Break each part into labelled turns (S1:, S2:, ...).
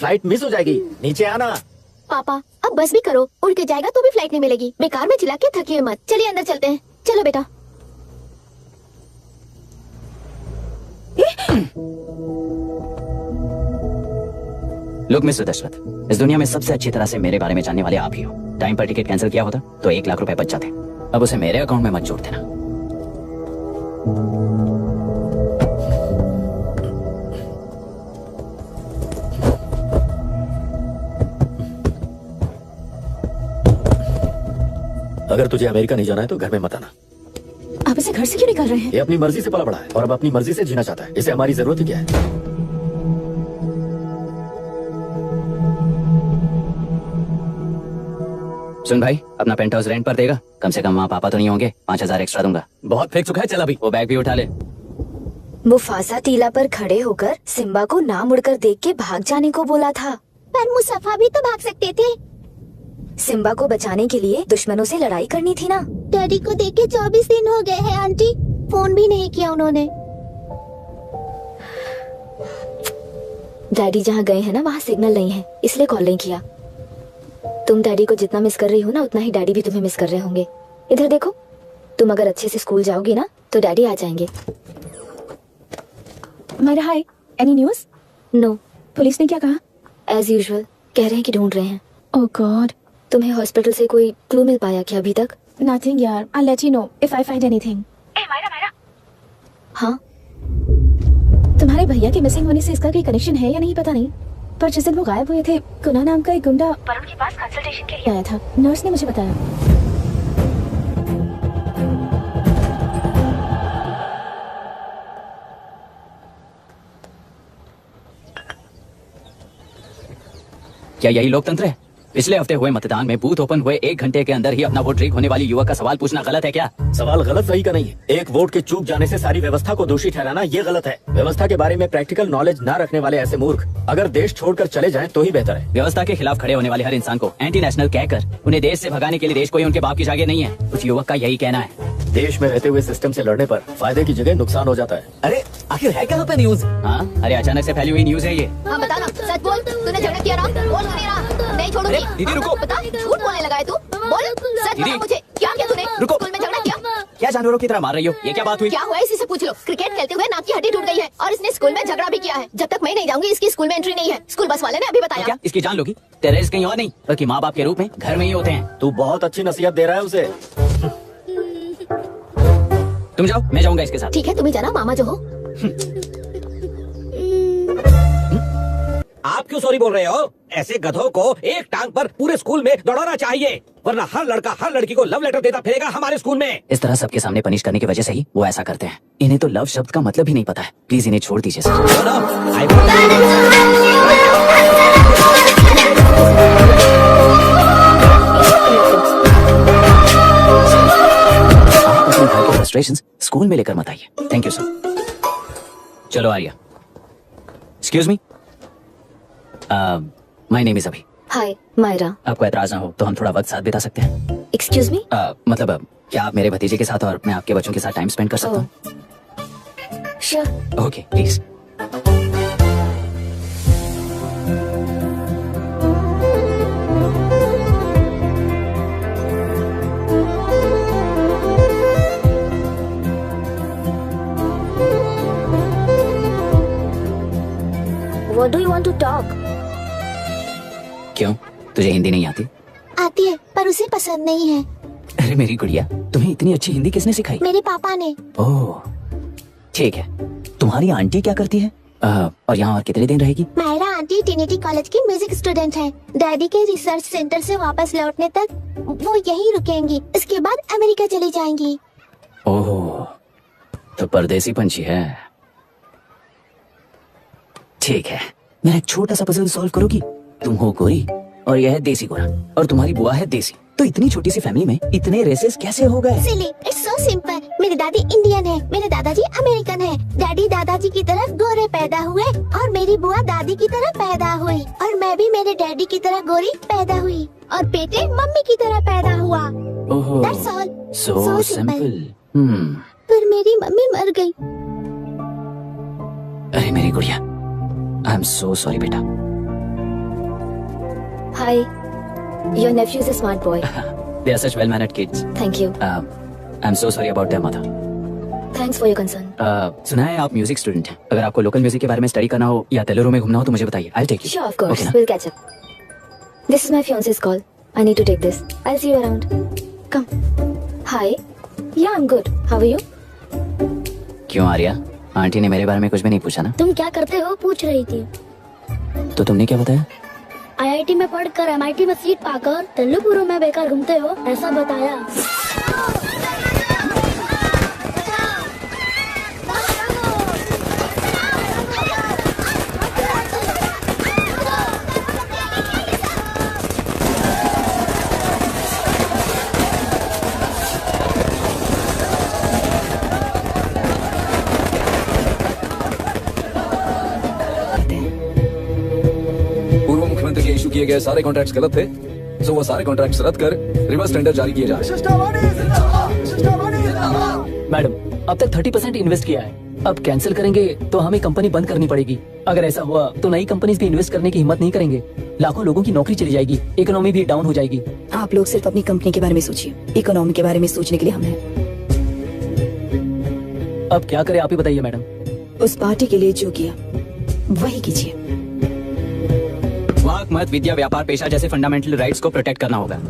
S1: Flight miss हो जाएगी। नीचे आना।
S2: पापा अब बस भी करो, उड़ के जाएगा तो भी फ्लाइट नहीं मिलेगी। बेकार में चिल्ला के थकिए मत। चलिए अंदर चलते हैं। चलो बेटा।
S3: लुक मिस्टर दशरथ, इस दुनिया में सबसे अच्छी तरह से मेरे बारे में जानने वाले आप ही हो। टाइम पर टिकट कैंसिल किया होता तो 1 लाख रुपए बच जाते। अब उसे मेरे अकाउंट में मत जोड़ देना।
S1: अगर तुझे अमेरिका नहीं जाना है तो घर में मत आना।
S2: आप इसे घर से क्यों निकाल रहे हैं?
S1: ये अपनी मर्जी से पला बड़ा है और अब अपनी मर्जी से जीना चाहता है। इसे हमारी जरूरत ही क्या है?
S3: सुन भाई, अपना पेंट हाउस रेंट पर देगा? कम से कम वहाँ पापा तो नहीं होंगे। 5,000 एक्स्ट्रा दूंगा।
S1: बहुत फेंक चुका है, चल अभी।
S3: वो बैग भी उठा ले।
S4: मुफासा टीला पर खड़े होकर सिम्बा को ना मुड़कर देख के भाग जाने को बोला था।
S2: पर मुसफा भी तो भाग सकते थे।
S4: सिम्बा को बचाने के लिए दुश्मनों से लड़ाई करनी थी ना।
S2: डैडी को देख के 24 दिन हो गए हैं आंटी। फोन भी नहीं किया उन्होंने।
S4: डैडी जहाँ गए हैं ना वहाँ सिग्नल नहीं है, इसलिए कॉल नहीं किया। तुम डैडी को जितना मिस कर रही हो ना उतना ही डैडी भी तुम्हें मिस कर रहे होंगे। इधर देखो, तुम अगर अच्छे से स्कूल जाओगी ना तो डैडी आ जाएंगे।
S2: मायरा हाय, एनी न्यूज़?
S4: नो।
S2: पुलिस ने क्या कहा?
S4: एज यूजुअल कह रहे हैं कि ढूंढ रहे हैं।
S2: ओह गॉड।
S4: तुम्हें हॉस्पिटल से कोई क्लू मिल पाया क्या अभी तक?
S2: नथिंग यार, I let you know if I find anything. ए मायरा।
S4: हाँ,
S2: तुम्हारे भैया के मिसिंग होने से इसका कोई कनेक्शन है या नहीं पता नहीं, पर जिस दिन वो गायब हुए थे कुना नाम का एक गुंडा वरुण के पास कंसल्टेशन के लिए आया था। नर्स ने मुझे बताया।
S3: क्या यही लोकतंत्र है? पिछले हफ्ते हुए मतदान में बूथ ओपन हुए 1 घंटे के अंदर ही अपना वोट लीक होने वाली युवक का सवाल पूछना गलत है क्या?
S1: सवाल गलत सही का नहीं है। एक वोट के चूक जाने से सारी व्यवस्था को दोषी ठहराना ये गलत है। व्यवस्था के बारे में प्रैक्टिकल नॉलेज ना रखने वाले ऐसे मूर्ख अगर देश छोड़कर चले जाएं तो ही बेहतर है।
S3: व्यवस्था के खिलाफ खड़े होने वाले हर इंसान को एंटी नेशनल कहकर उन्हें देश से भगाने के लिए देश कोई उनके बाप की जागीर नहीं है। उस युवक का यही कहना है।
S1: देश में रहते हुए सिस्टम से लड़ने पर फायदे की जगह नुकसान हो जाता है।
S5: अरे आखिर है कहाँ पे न्यूज?
S3: हाँ, अरे अचानक से फैली हुई न्यूज है ये।
S2: हाँ बता ना, सच बोल। तूने झगड़ा किया ना? बोल नहीं रहा, नहीं छोड़ूंगी।
S3: अरे, दीदी रुको।
S2: बता, झूठ बोलने लगा है तू। बोल, सच
S3: दीदी।
S2: बता मुझे, क्या किया तूने?
S3: रुको।
S2: स्कूल में झगड़ा किया?
S3: क्या जानवरों की तरह मार रही हो? ये क्या बात हुई?
S2: क्या हुआ है इसी से पूछ लो। क्रिकेट खेलते हुए नाक की हड्डी टूट गई है और इसने स्कूल में झगड़ा भी किया है। जब तक मैं नहीं जाऊंगी इसकी स्कूल में एंट्री नहीं है। स्कूल बस वाले ने अभी
S3: तो
S2: बताया।
S3: क्या इसकी जान लोगी? टेररिस्ट कहीं और नहीं बल्कि माँ बाप के रूप में घर में ही होते हैं।
S1: तू बहुत अच्छी नसीहत दे रहा है उसे।
S3: तुम जाओ, मैं जाऊंगा इसके साथ।
S2: ठीक है, तुम ही जाना, मामा जो हो।
S5: आप क्यों सॉरी बोल रहे हो? ऐसे गधों को एक टांग पर पूरे स्कूल में दौड़ाना चाहिए, वरना हर लड़का हर लड़की को लव लेटर देता फिरेगा हमारे स्कूल में।
S3: इस तरह सबके सामने पनिश करने की वजह से ही वो ऐसा करते हैं। इन्हें तो लव शब्द का मतलब ही नहीं पता है। प्लीज इन्हें छोड़ दीजिए सर। आप अपने घर के फ्रस्ट्रेशंस स्कूल में लेकर मत आइए। Thank you sir. चलो Arya. Excuse me, my name is Abhi.
S4: Hi Myra.
S3: आपको एतराज ना हो तो हम थोड़ा वक्त साथ बिता सकते हैं।
S4: Excuse me.
S3: मतलब क्या आप मेरे भतीजे के साथ और मैं आपके बच्चों के साथ टाइम स्पेंड कर सकता हूँ?
S4: Sure.
S3: Okay please.
S4: What do you want to talk?
S3: क्यों, तुझे हिंदी नहीं आती?
S2: आती है पर उसे पसंद नहीं है।
S3: अरे मेरी गुड़िया, तुम्हें इतनी अच्छी हिंदी किसने सिखाई?
S2: मेरे पापा ने।
S3: ओह ठीक है। तुम्हारी आंटी क्या करती है? और यहाँ और कितने दिन रहेगी?
S2: मायरा आंटी ट्रिनिटी कॉलेज की म्यूजिक स्टूडेंट है। डैडी के रिसर्च सेंटर से वापस लौटने तक वो यहीं रुकेंगी। इसके बाद अमेरिका चली जाएंगी।
S3: ओह, तो परदेसी पंछी है। ठीक है, मेरा एक छोटा सा पजल सॉल्व करोगी? तुम हो गोरी और यह है देसी गोरा और तुम्हारी बुआ है देसी, तो इतनी छोटी सी फैमिली में इतने रेसेस कैसे हो गए?
S2: सिली, इट्स सो सिंपल। मेरे दादी इंडियन है, मेरे दादाजी अमेरिकन है। डैडी दादाजी की तरह गोरे पैदा हुए और मेरी बुआ दादी की तरह पैदा हुई और मैं भी मेरे डैडी की तरह गोरी पैदा हुई और बेटे मम्मी की तरह पैदा हुआ।
S3: ओह,
S2: That's all.
S3: so
S2: So
S3: simple.
S2: पर मेरी मम्मी मर गई।
S3: अरे मेरी गुड़िया, आई एम सो सॉरी बेटा।
S4: Hi. Your nephew is a smart boy.
S3: They are such well-mannered kids.
S4: Thank you.
S3: I'm so sorry about their mother.
S4: Thanks for your concern.
S3: सुना है आप म्यूजिक स्टूडेंट हैं। अगर आपको लोकल म्यूजिक के बारे में स्टडी करना हो या तेलुरु में घूमना हो तो मुझे बताइए। I'll take you.
S4: Sure, of course.
S3: Okay, ना?
S4: We'll catch up. This is my fiance's call. I need to take this. I'll see you around. Come. Hi. Yeah, I'm good. How are you?
S3: क्यों Arya? Aunty ने मेरे बारे में कुछ भी नहीं पूछा ना?
S2: तुम क्या करते हो पूछ रही थी।
S3: तो तुमने क्या बताया?
S2: IIT में पढ़कर MIT में सीट पाकर तेलुगुरु में बेकार घूमते हो ऐसा बताया।
S6: पूर्व मुख्यमंत्री के इशू किए गए सारे कॉन्ट्रैक्ट्स गलत थे, तो वो सारे कॉन्ट्रैक्ट्स रद्द कर रिवर्स टेंडर जारी किए जा रहे हैं।
S3: मैडम, अब तक 30% इन्वेस्ट किया है। अब कैंसिल करेंगे तो हमें कंपनी बंद करनी पड़ेगी। अगर ऐसा हुआ तो नई कंपनीज भी इन्वेस्ट करने की हिम्मत नहीं करेंगे। लाखों लोगों की नौकरी चली जाएगी, इकोनॉमी भी डाउन हो जाएगी।
S7: आप लोग सिर्फ अपनी कंपनी के बारे में सोचिए, इकोनॉमी के बारे में सोचने के लिए हम हैं।
S3: अब क्या करें आप ही बताइए मैडम।
S7: उस पार्टी के लिए जो किया वही कीजिए।
S3: वाक, मत, विद्या, व्यापार, पेशा जैसे फंडामेंटल राइट्स को प्रोटेक्ट करना होगा।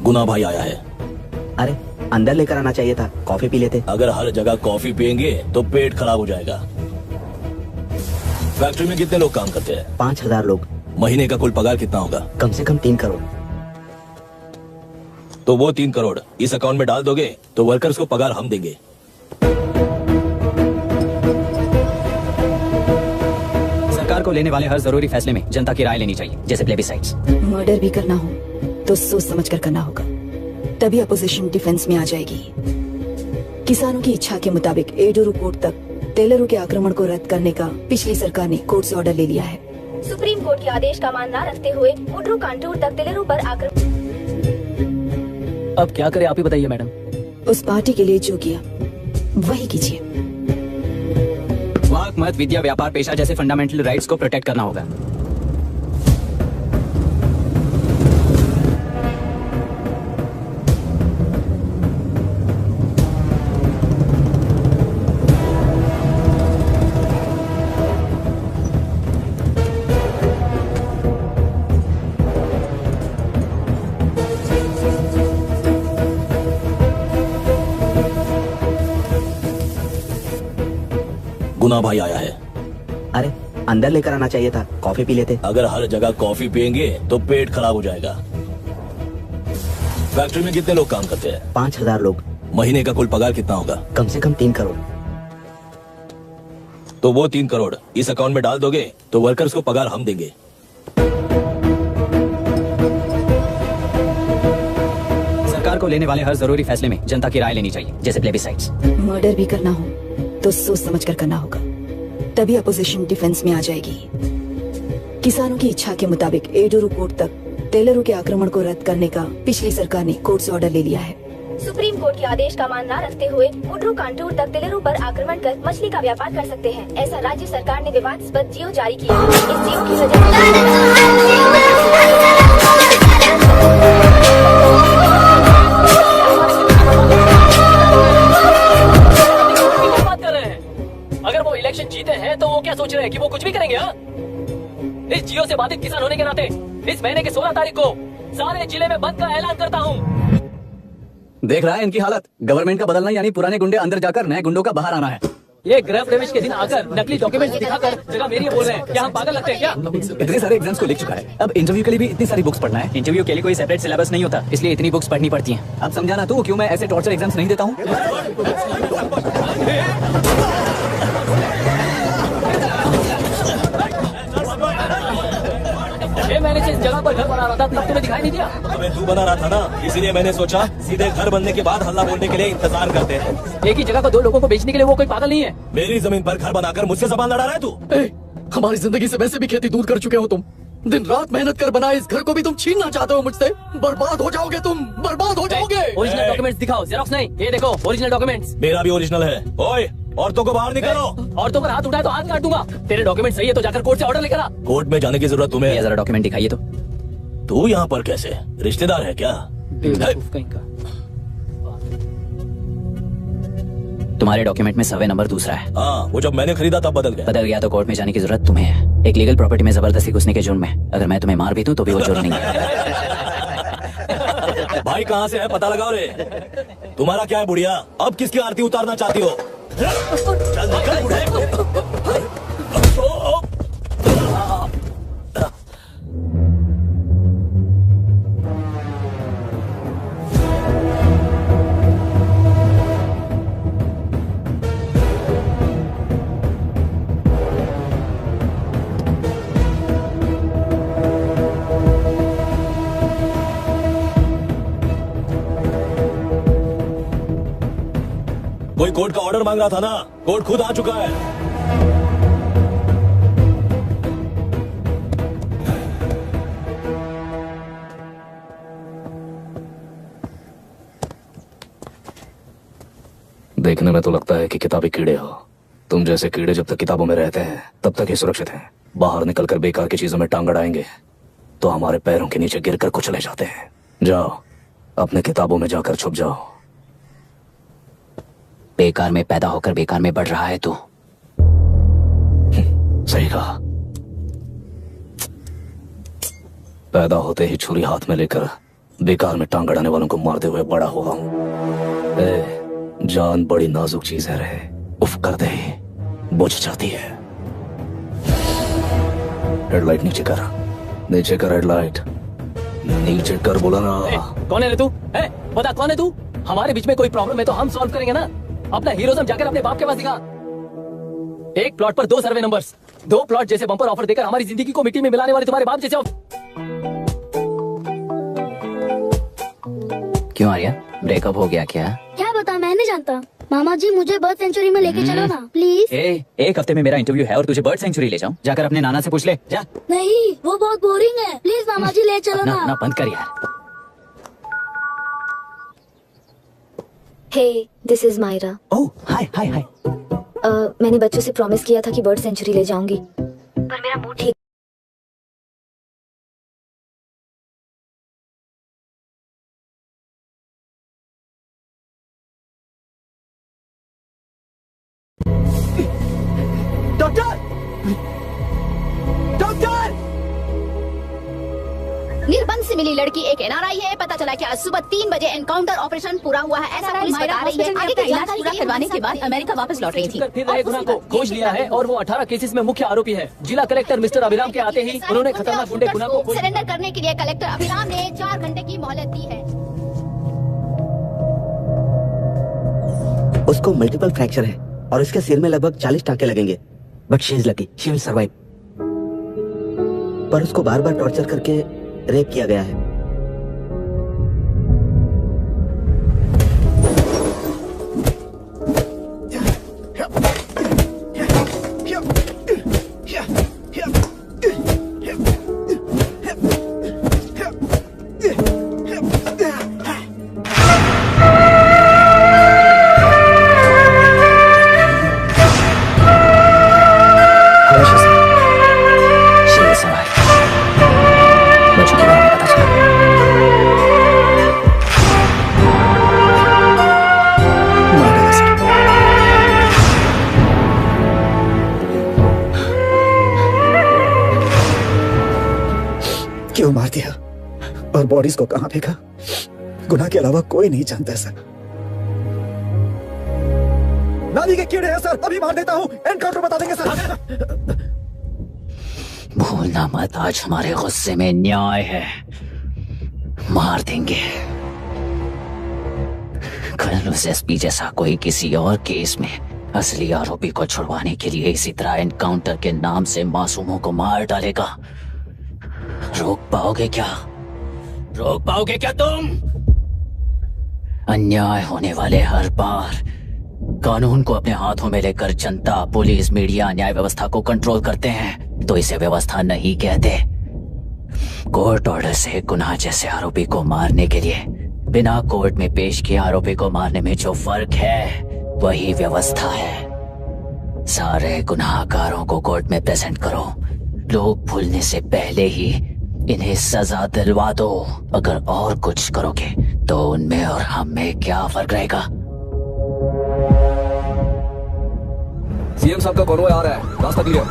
S1: गुना भाई आया है।
S8: अरे अंदर लेकर आना चाहिए था, कॉफी पी लेते।
S1: अगर हर जगह कॉफी पियेंगे तो पेट खराब हो जाएगा। फैक्ट्री में कितने लोग काम करते हैं?
S8: 5000 लोग।
S1: महीने का कुल पगार कितना होगा?
S8: कम से कम 3 करोड़।
S1: तो वो 3 करोड़ इस अकाउंट में डाल दोगे तो वर्कर्स को पगार हम देंगे।
S3: सरकार को लेने वाले हर जरूरी फैसले में जनता की राय लेनी चाहिए, जैसे प्लेबिसाइट्स।
S7: मर्डर भी करना हो तो सोच समझ कर करना होगा, तभी अपोजिशन डिफेंस में आ जाएगी। किसानों की इच्छा के मुताबिक एडोरू कोर्ट तक तेलुरु के आक्रमण को रद्द करने का पिछली सरकार ने कोर्ट से ऑर्डर ले लिया है।
S4: सुप्रीम कोर्ट के आदेश का मान न रखते हुए उड्रू कांटूर तक तेलुरु पर आक्रमण।
S3: अब क्या करें आप ही बताइए मैडम।
S7: उस पार्टी के लिए जो किया वही कीजिए।
S3: वाक, मत, विद्या, व्यापार, पेशा जैसे फंडामेंटल राइट्स को प्रोटेक्ट करना होगा।
S1: गुना भाई आया है।
S8: अरे अंदर लेकर आना चाहिए था, कॉफी पी लेते।
S1: अगर हर जगह कॉफी पियेंगे तो पेट खराब हो जाएगा। फैक्ट्री में कितने लोग काम करते हैं?
S8: 5000 लोग।
S1: महीने का कुल पगार कितना होगा?
S8: कम से कम 3 करोड़।
S1: तो वो 3 करोड़ इस अकाउंट में डाल दोगे तो वर्कर्स को पगार हम देंगे।
S3: सरकार को लेने वाले हर जरूरी फैसले में जनता की राय लेनी चाहिए, जैसे प्लेबिसाइट्स।
S7: मर्डर भी करना हो तो सोच समझ कर करना होगा, तभी अपोजिशन डिफेंस में आ जाएगी। किसानों की इच्छा के मुताबिक एडोरू कोर्ट तक तेलुरु के आक्रमण को रद्द करने का पिछली सरकार ने कोर्ट से ऑर्डर ले लिया है।
S4: सुप्रीम कोर्ट के आदेश का मान न रखते हुए उड्रू कांटूर तक तेलुरु पर आक्रमण कर मछली का व्यापार कर सकते हैं, ऐसा राज्य सरकार ने विवादास्पद जियो जारी किया है। इस जियो की वजह
S3: अगर वो इलेक्शन जीते हैं तो वो क्या सोच रहे हैं कि वो कुछ भी करेंगे? हाँ, इस जियो से बाधित किसान होने के नाते इस महीने की 16 तारीख को सारे जिले में बंद का ऐलान करता हूँ।
S6: देख रहा है इनकी हालत। गवर्नमेंट का बदलना यानी पुराने गुंडे अंदर जाकर नए गुंडों का बाहर आना है।
S3: ये गृह प्रवेश के दिन आकर नकली डॉक्यूमेंट दिखाकर जगह मेरी बोल रहे हैं। क्या हम पागल लगते हैं क्या?
S6: इतने सारे एग्जाम्स को लिख चुका है, अब इंटरव्यू के लिए भी इतनी सारी बुक्स पढ़ना है।
S3: इंटरव्यू के लिए कोई सेपरेट सिलेबस नहीं होता, इसलिए इतनी बुक्स पढ़नी पड़ती हैं।
S6: अब समझाना तू क्यों मैं ऐसे टॉर्चर एग्जाम्स नहीं देता हूँ।
S3: महीने से इस जगह पर घर बना रहा था, तब तुम्हें दिखाई नहीं दिया?
S5: अबे तू बना रहा था ना, इसीलिए मैंने सोचा सीधे घर बनने के बाद हल्ला बोलने के लिए इंतजार करते हैं।
S3: एक ही जगह को दो लोगों को बेचने के लिए वो कोई पागल नहीं है।
S5: मेरी जमीन पर घर बनाकर मुझसे जबान लड़ा रहा है तू।
S3: हमारी जिंदगी से वैसे भी खेती दूर कर चुके हो तुम। दिन रात मेहनत कर बनाए इस घर को भी तुम छीनना चाहते हो मुझसे। बर्बाद हो जाओगे तुम, बर्बाद हो जाओगे। ओरिजिनल डॉक्यूमेंट्स दिखाओ, जेरॉक्स नहीं। ये देखो ओरिजिनल डॉक्यूमेंट्स।
S5: मेरा भी ओरिजिनल है। ओए औरतों को बाहर निकालो।
S3: औरतों पर हाथ उठाए तो हाथ काट दूंगा। तेरे डॉक्यूमेंट सही है तो जाकर कोर्ट से ऑर्डर लेकर आ।
S5: कोर्ट में जाने की जरूरत तुम्हें है।
S3: जरा डॉक्यूमेंट दिखाइए तो।
S5: तू यहाँ पर कैसे? रिश्तेदार है क्या?
S3: कहीं का। तुम्हारे डॉक्यूमेंट में सर्वे नंबर दूसरा है।
S5: हाँ, वो जब मैंने खरीदा तब बदल गया।
S3: बदल गया तो कोर्ट में जाने की जरूरत तुम्हें है। एक लीगल प्रॉपर्टी में जबरदस्ती घुसने के जुर्म में अगर मैं तुम्हें मार भी दूं तो भी वो जुर्म नहीं है।
S5: भाई कहाँ से है पता लगाओ रे। तुम्हारा क्या है बुढ़िया? अब किसकी आरती उतारना चाहती हो? चल निकल बुढ़े। कोई कोर्ट का ऑर्डर मांग रहा था ना, कोर्ट खुद आ चुका है।
S6: देखने में तो लगता है कि किताबी कीड़े हो। तुम जैसे कीड़े जब तक किताबों में रहते हैं तब तक ही सुरक्षित हैं। बाहर निकलकर बेकार की चीजों में टांग अड़ाएंगे तो हमारे पैरों के नीचे गिरकर कुचले जाते हैं। जाओ अपने किताबों में जाकर छुप जाओ।
S3: बेकार में पैदा होकर बेकार में बढ़ रहा है तू।
S6: सही कहा। पैदा होते ही छुरी हाथ में लेकर बेकार में टांग अड़ाने वालों को मारते हुए बड़ा हुआ हूं। जान बड़ी नाजुक चीज है रे, उफ कर दे बुझ जाती है। हेडलाइट नीचे कर, नीचे कर हेडलाइट, नीचे कर बोला ना।
S3: कौन है रे तू? बता कौन है तू? हमारे बीच में कोई प्रॉब्लम है तो हम सॉल्व करेंगे ना। अपना हीरोइज्म जाकर अपने बाप के पास दिखा। एक प्लॉट पर 2 सर्वे नंबर्स, 2 प्लॉट जैसे बम्पर ऑफर देकर हमारी जिंदगी को मिट्टी में मिलाने वाले तुम्हारे बाप जैसे। क्यों आर्या, ब्रेकअप हो गया क्या?
S2: क्या बता, मैं नहीं जानता। मामा जी मुझे बर्ड सेंचुरी में लेके चलो ना प्लीज।
S3: एक हफ्ते में मेरा इंटरव्यू है और तुझे बर्ड सेंचुरी ले जाऊं? जाकर अपने नाना से पूछ ले जा।
S2: नहीं वो बहुत बोरिंग है, प्लीज मामा जी ले चलो ना।
S3: ना बंद कर यार।
S4: हे, दिस इज मायरा।
S3: ओह हाय हाय हाय।
S4: मैंने बच्चों से प्रॉमिस किया था कि बर्ड सेंचुरी ले जाऊंगी, पर मेरा मूड ठीक।
S1: Doctor, doctor!
S2: निर्बंध से मिली लड़की एक एनआरआई है। पता चला कि आज सुबह 3 बजे एनकाउंटर ऑपरेशन पूरा हुआ है, ऐसा पुलिस बता रही है। आगे का इलाज पूरा करवाने के बाद अमेरिका वापस लौट रही थी।
S3: फिर रहे गुना को खोज लिया है और वो 18 केसेस में मुख्य आरोपी है। जिला कलेक्टर मिस्टर अभिराम के आते ही उन्होंने खतरनाक गुंडे गुना को
S2: सरेंडर करने के लिए कलेक्टर अभिराम ने 4 घंटे की मोहलत दी है।
S8: उसको मल्टीपल फ्रैक्चर है और उसके सिर में लगभग 40 टांके लगेंगे, but she is lucky, she will survive. पर उसको बार बार टॉर्चर करके रेप किया गया है।
S9: क्यों मार दिया और बॉडीज को कहां फेंका, गुनाह के अलावा कोई नहीं जानता सर। नाली के कीड़े हैं सर, अभी मार देता हूं, एनकाउंटर बता देंगे सर।
S3: भूलना मत, आज हमारे गुस्से में न्याय है, मार देंगे। कल उस एसपी जैसा कोई किसी और केस में असली आरोपी को छुड़वाने के लिए इसी तरह एनकाउंटर के नाम से मासूमों को मार डालेगा। रोक पाओगे क्या? रोक पाओगे क्या तुम? अन्याय होने वाले हर बार कानून को अपने हाथों में लेकर जनता, पुलिस, मीडिया, न्याय व्यवस्था को कंट्रोल करते हैं तो इसे व्यवस्था नहीं कहते। कोर्ट ऑर्डर से गुनाह जैसे आरोपी को मारने के लिए बिना कोर्ट में पेश किए आरोपी को मारने में जो फर्क है वही व्यवस्था है। सारे गुनाहगारों को कोर्ट में प्रेजेंट करो, लोग भूलने से पहले ही इन्हें सजा दिलवा दो। अगर और कुछ करोगे तो उनमें और हम में क्या फर्क रहेगा?
S6: सीएम साहब का कॉन्वॉय आ रहा है, रास्ता क्लियर।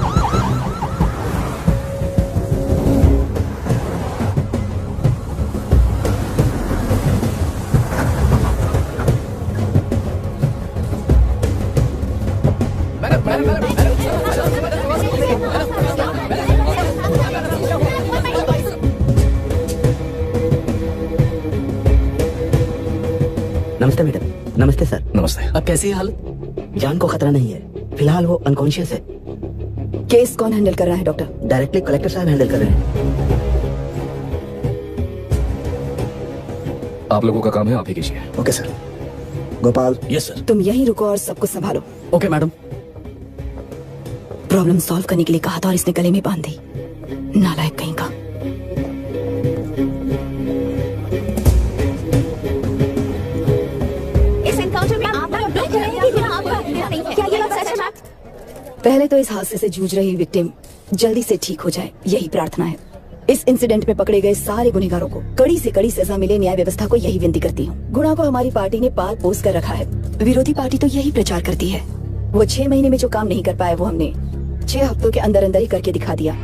S8: नमस्ते मैडम। नमस्ते सर।
S6: नमस्ते।
S3: अब कैसी है हालत?
S8: जान को खतरा नहीं है, फिलहाल वो अनकॉन्शियस है।
S7: केस कौन हैंडल कर रहा है डॉक्टर?
S8: डायरेक्टली कलेक्टर साहब हैंडल कर रहे हैं।
S6: आप लोगों का काम है, आप ही कीजिए।
S9: Okay sir. Gopal.
S5: Yes sir.
S7: तुम यहीं रुको और सब कुछ संभालो।
S3: Okay madam.
S7: प्रॉब्लम सॉल्व करने के लिए कहा था और इसने गले में बांध दी। नालायक कहीं का।
S2: इस एनकाउंटर में आप लोग क्या ये बात सच है मैम?
S7: पहले तो इस हादसे से जूझ रही विक्टिम जल्दी से ठीक हो जाए, यही प्रार्थना है। इस इंसिडेंट में पकड़े गए सारे गुनहगारों को कड़ी से कड़ी सजा मिले, न्याय व्यवस्था को यही विनती करती हूँ। गुना को हमारी पार्टी ने पाल पोस कर रखा है। विरोधी पार्टी तो यही प्रचार करती है। वो 6 महीने में जो काम नहीं कर पाए वो हमने 6 हफ्तों के अंदर अंदर ही करके दिखा दिया।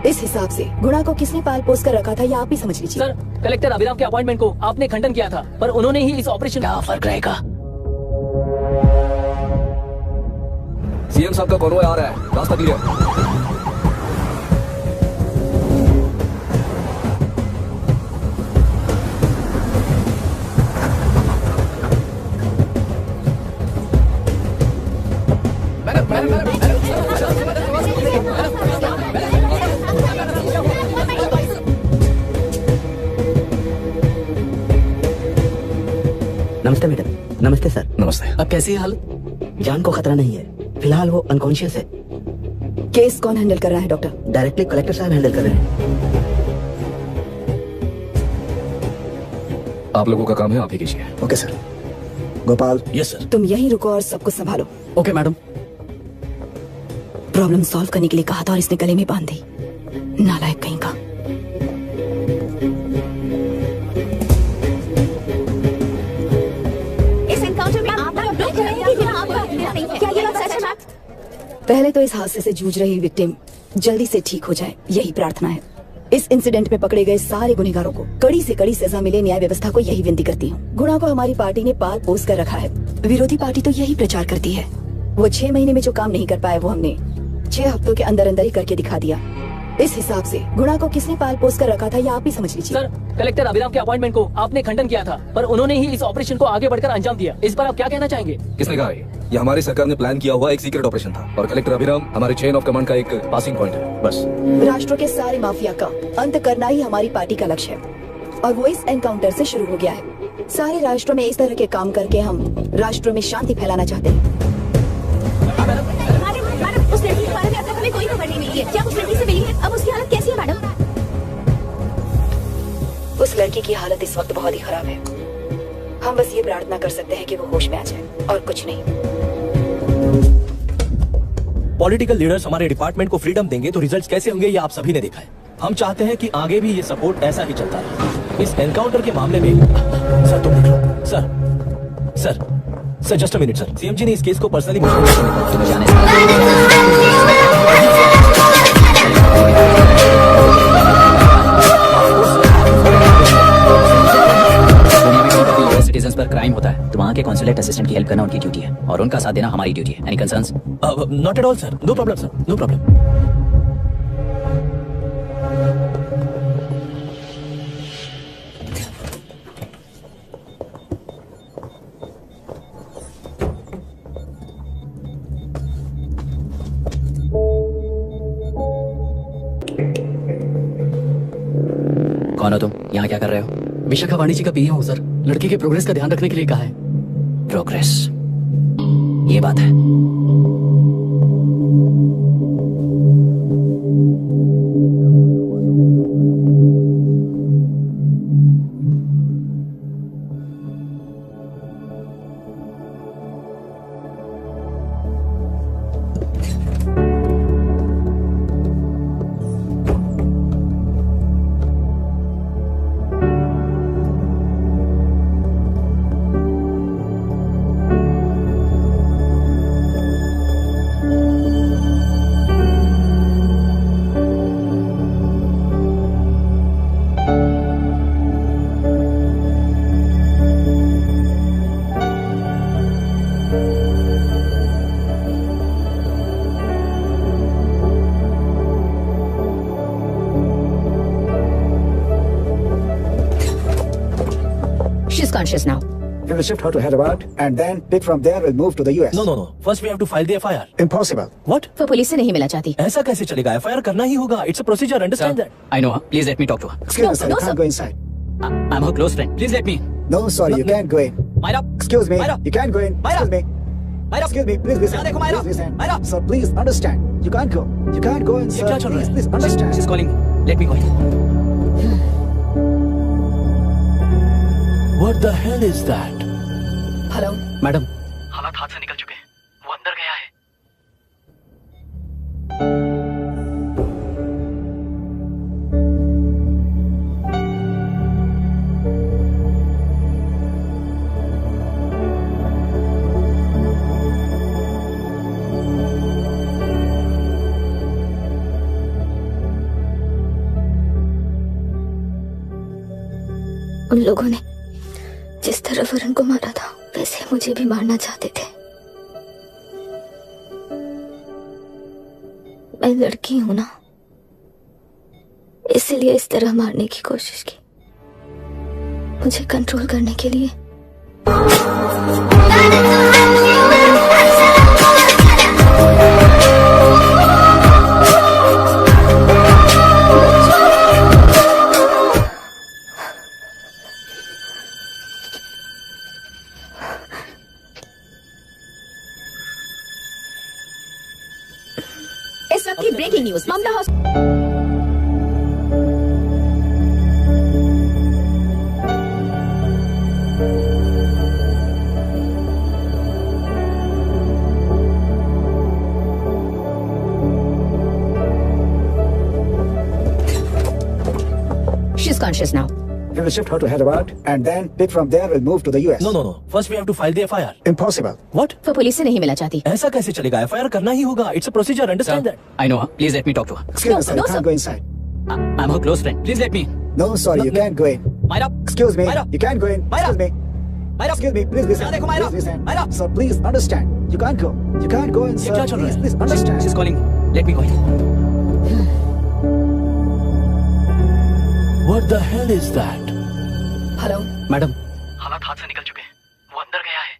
S7: इस हिसाब से गुना को किसने पाल पोस कर रखा था ये आप ही समझ लीजिए।
S3: सर, कलेक्टर अभिराम के अपॉइंटमेंट को आपने खंडन किया था, पर उन्होंने ही इस ऑपरेशन क्या फर्क रहेगा?
S6: सीएम साहब का कॉन्वॉय आ रहा है, रास्ता क्लियर।
S8: नमस्ते मैडम। नमस्ते सर।
S6: नमस्ते।
S3: अब कैसी है हालत?
S8: जान को खतरा नहीं है, फिलहाल वो अनकॉन्शियस है।
S7: केस कौन हैंडल कर रहा है डॉक्टर?
S8: डायरेक्टली कलेक्टर साहब हैंडल कर रहे हैं।
S6: आप लोगों का काम है, आप ही कीजिए।
S9: Okay sir. Gopal.
S5: Yes sir.
S7: तुम यहीं रुको और सब कुछ संभालो।
S3: Okay madam.
S7: प्रॉब्लम सॉल्व करने के लिए कहा था और इसने गले में बांध दी। नालायक कहीं का।
S2: इस एनकाउंटर में आप लोग क्या ये बात सच है मैम?
S7: पहले तो इस हादसे से जूझ रही विक्टिम जल्दी से ठीक हो जाए, यही प्रार्थना है। इस इंसिडेंट में पकड़े गए सारे गुनहगारों को कड़ी से कड़ी सजा मिले, न्याय व्यवस्था को यही विनती करती हूँ। गुना को हमारी पार्टी ने पाल पोस कर रखा है। विरोधी पार्टी तो यही प्रचार करती है। वो 6 महीने में जो काम नहीं कर पाए वो हमने 6 हफ्तों के अंदर अंदर ही करके दिखा दिया। इस हिसाब से गुना को किसने पाल पोस कर रखा था ये आप ही समझ लीजिए।
S3: सर, कलेक्टर अभिराम के अपॉइंटमेंट को आपने खंडन किया था, पर उन्होंने ही इस ऑपरेशन को आगे बढ़कर अंजाम दिया। इस पर आप क्या कहना चाहेंगे?
S6: किसने कहा ये हमारी सरकार ने प्लान किया हुआ एक सीक्रेट ऑपरेशन था और कलेक्टर अभिराम हमारे चेन ऑफ कमांड का एक पासिंग पॉइंट है, बस।
S7: राष्ट्र के सारे माफिया का अंत करना ही हमारी पार्टी का लक्ष्य है और वो इस एनकाउंटर से शुरू हो गया है। सारे राष्ट्रों में इस तरह के काम करके हम राष्ट्र में शांति फैलाना चाहते हैं।
S2: मैडम, उस लड़की के बारे में अब तक हमें कोई खबर नहीं मिली है। क्या उस लड़की से मिली है? अब उसकी हालत कैसी है मैडम?
S7: उस लड़की की हालत इस वक्त बहुत ही खराब है। हम बस ये प्रार्थना कर सकते हैं कि वो होश में आ जाए और कुछ नहीं।
S5: पॉलिटिकल लीडर्स हमारे डिपार्टमेंट को फ्रीडम देंगे तो रिजल्ट्स कैसे होंगे ये आप सभी ने देखा है। हम चाहते हैं कि आगे भी ये सपोर्ट ऐसा ही चलता रहे। इस एनकाउंटर के मामले में सर तुम निकलो। Sir just a minute sir. CM ji ने इस केस को पर्सनली मुझे तुम्हें जाने
S3: सिटीजन्स पर क्राइम होता है तो वहाँ के कॉन्सुलेट असिस्टेंट की हेल्प करना उनकी ड्यूटी है और उनका साथ देना हमारी ड्यूटी है। Any concerns?
S5: Not at all sir. No problem sir, no problem.
S3: कौन हो तुम? यहाँ क्या कर रहे हो? विशाखा वाणिज्य का पीए हूँ सर। लड़की के प्रोग्रेस का ध्यान रखने के लिए कहा है।
S6: प्रोग्रेस, ये बात है।
S7: She's conscious now.
S9: We will shift her to Hyderabad and then pick from there. We'll move to the US.
S5: No. First we have to file the FIR.
S9: Impossible.
S5: What?
S7: वो पुलिस से नहीं मिला चाहती।
S5: ऐसा कैसे चलेगा? FIR करना ही होगा। It's a procedure. Understand that?
S3: I know her. Please let me talk to her.
S9: Excuse
S7: No,
S9: me, sir.
S7: no,
S9: You can't
S7: sir.
S9: go inside.
S3: I'm her close friend. Please let me.
S9: No, sorry, you can't go in.
S3: Myra.
S9: Excuse me.
S3: Myra.
S9: You can't go in.
S3: Myra.
S9: Excuse me.
S3: Myra.
S9: Excuse me. Please listen.
S3: यहाँ देखो, Myra.
S9: Please listen.
S3: Myra.
S9: Sir, please understand. You can't go. You can't go in,
S5: ये
S9: sir.
S5: क्या चल रहा है?
S9: Please understand.
S3: She's calling me. Let me go in.
S5: What the hell is that?
S7: Hello.
S3: Madam, हालात हाथ से निकल चुके हैं। वो अंदर गया है।
S4: उन लोगों ने जिस तरह वरुण को मारा था वैसे मुझे भी मारना चाहते थे। मैं लड़की हूं ना, इसलिए इस तरह मारने की कोशिश की। मुझे कंट्रोल करने के लिए।
S7: इस वक्त की ब्रेकिंग न्यूज। मामला She's conscious now.
S9: We will shift her to Hyderabad and then pick from there. We'll move to the US.
S5: No. First we have to file the FIR.
S9: Impossible.
S5: What?
S7: वो police से नहीं मिला चाहती।
S5: ऐसा कैसे चलेगा? FIR करना ही होगा। It's a procedure. Understand that?
S3: I know her. Please let me talk to her.
S9: Excuse me, sir.
S7: no,
S9: You
S7: sir.
S9: can't go inside.
S3: I'm her close friend. Please let me.
S9: No, sorry, you can't go in.
S3: Myra.
S9: Excuse me.
S3: Myra.
S9: You can't go in.
S3: Myra.
S9: Excuse me.
S3: Myra.
S9: Excuse me. Please listen.
S3: यहाँ देखो, Myra.
S9: Please listen.
S3: Myra.
S9: Sir, please understand. You can't go. You can't go in,
S5: ये
S9: sir.
S5: क्या चल रहा है?
S9: Please understand.
S3: She's calling me. Let me go in.
S5: What the hell is that?
S7: Hello.
S3: Madam, हालात हाथ से निकल चुके हैं। वो अंदर गया है।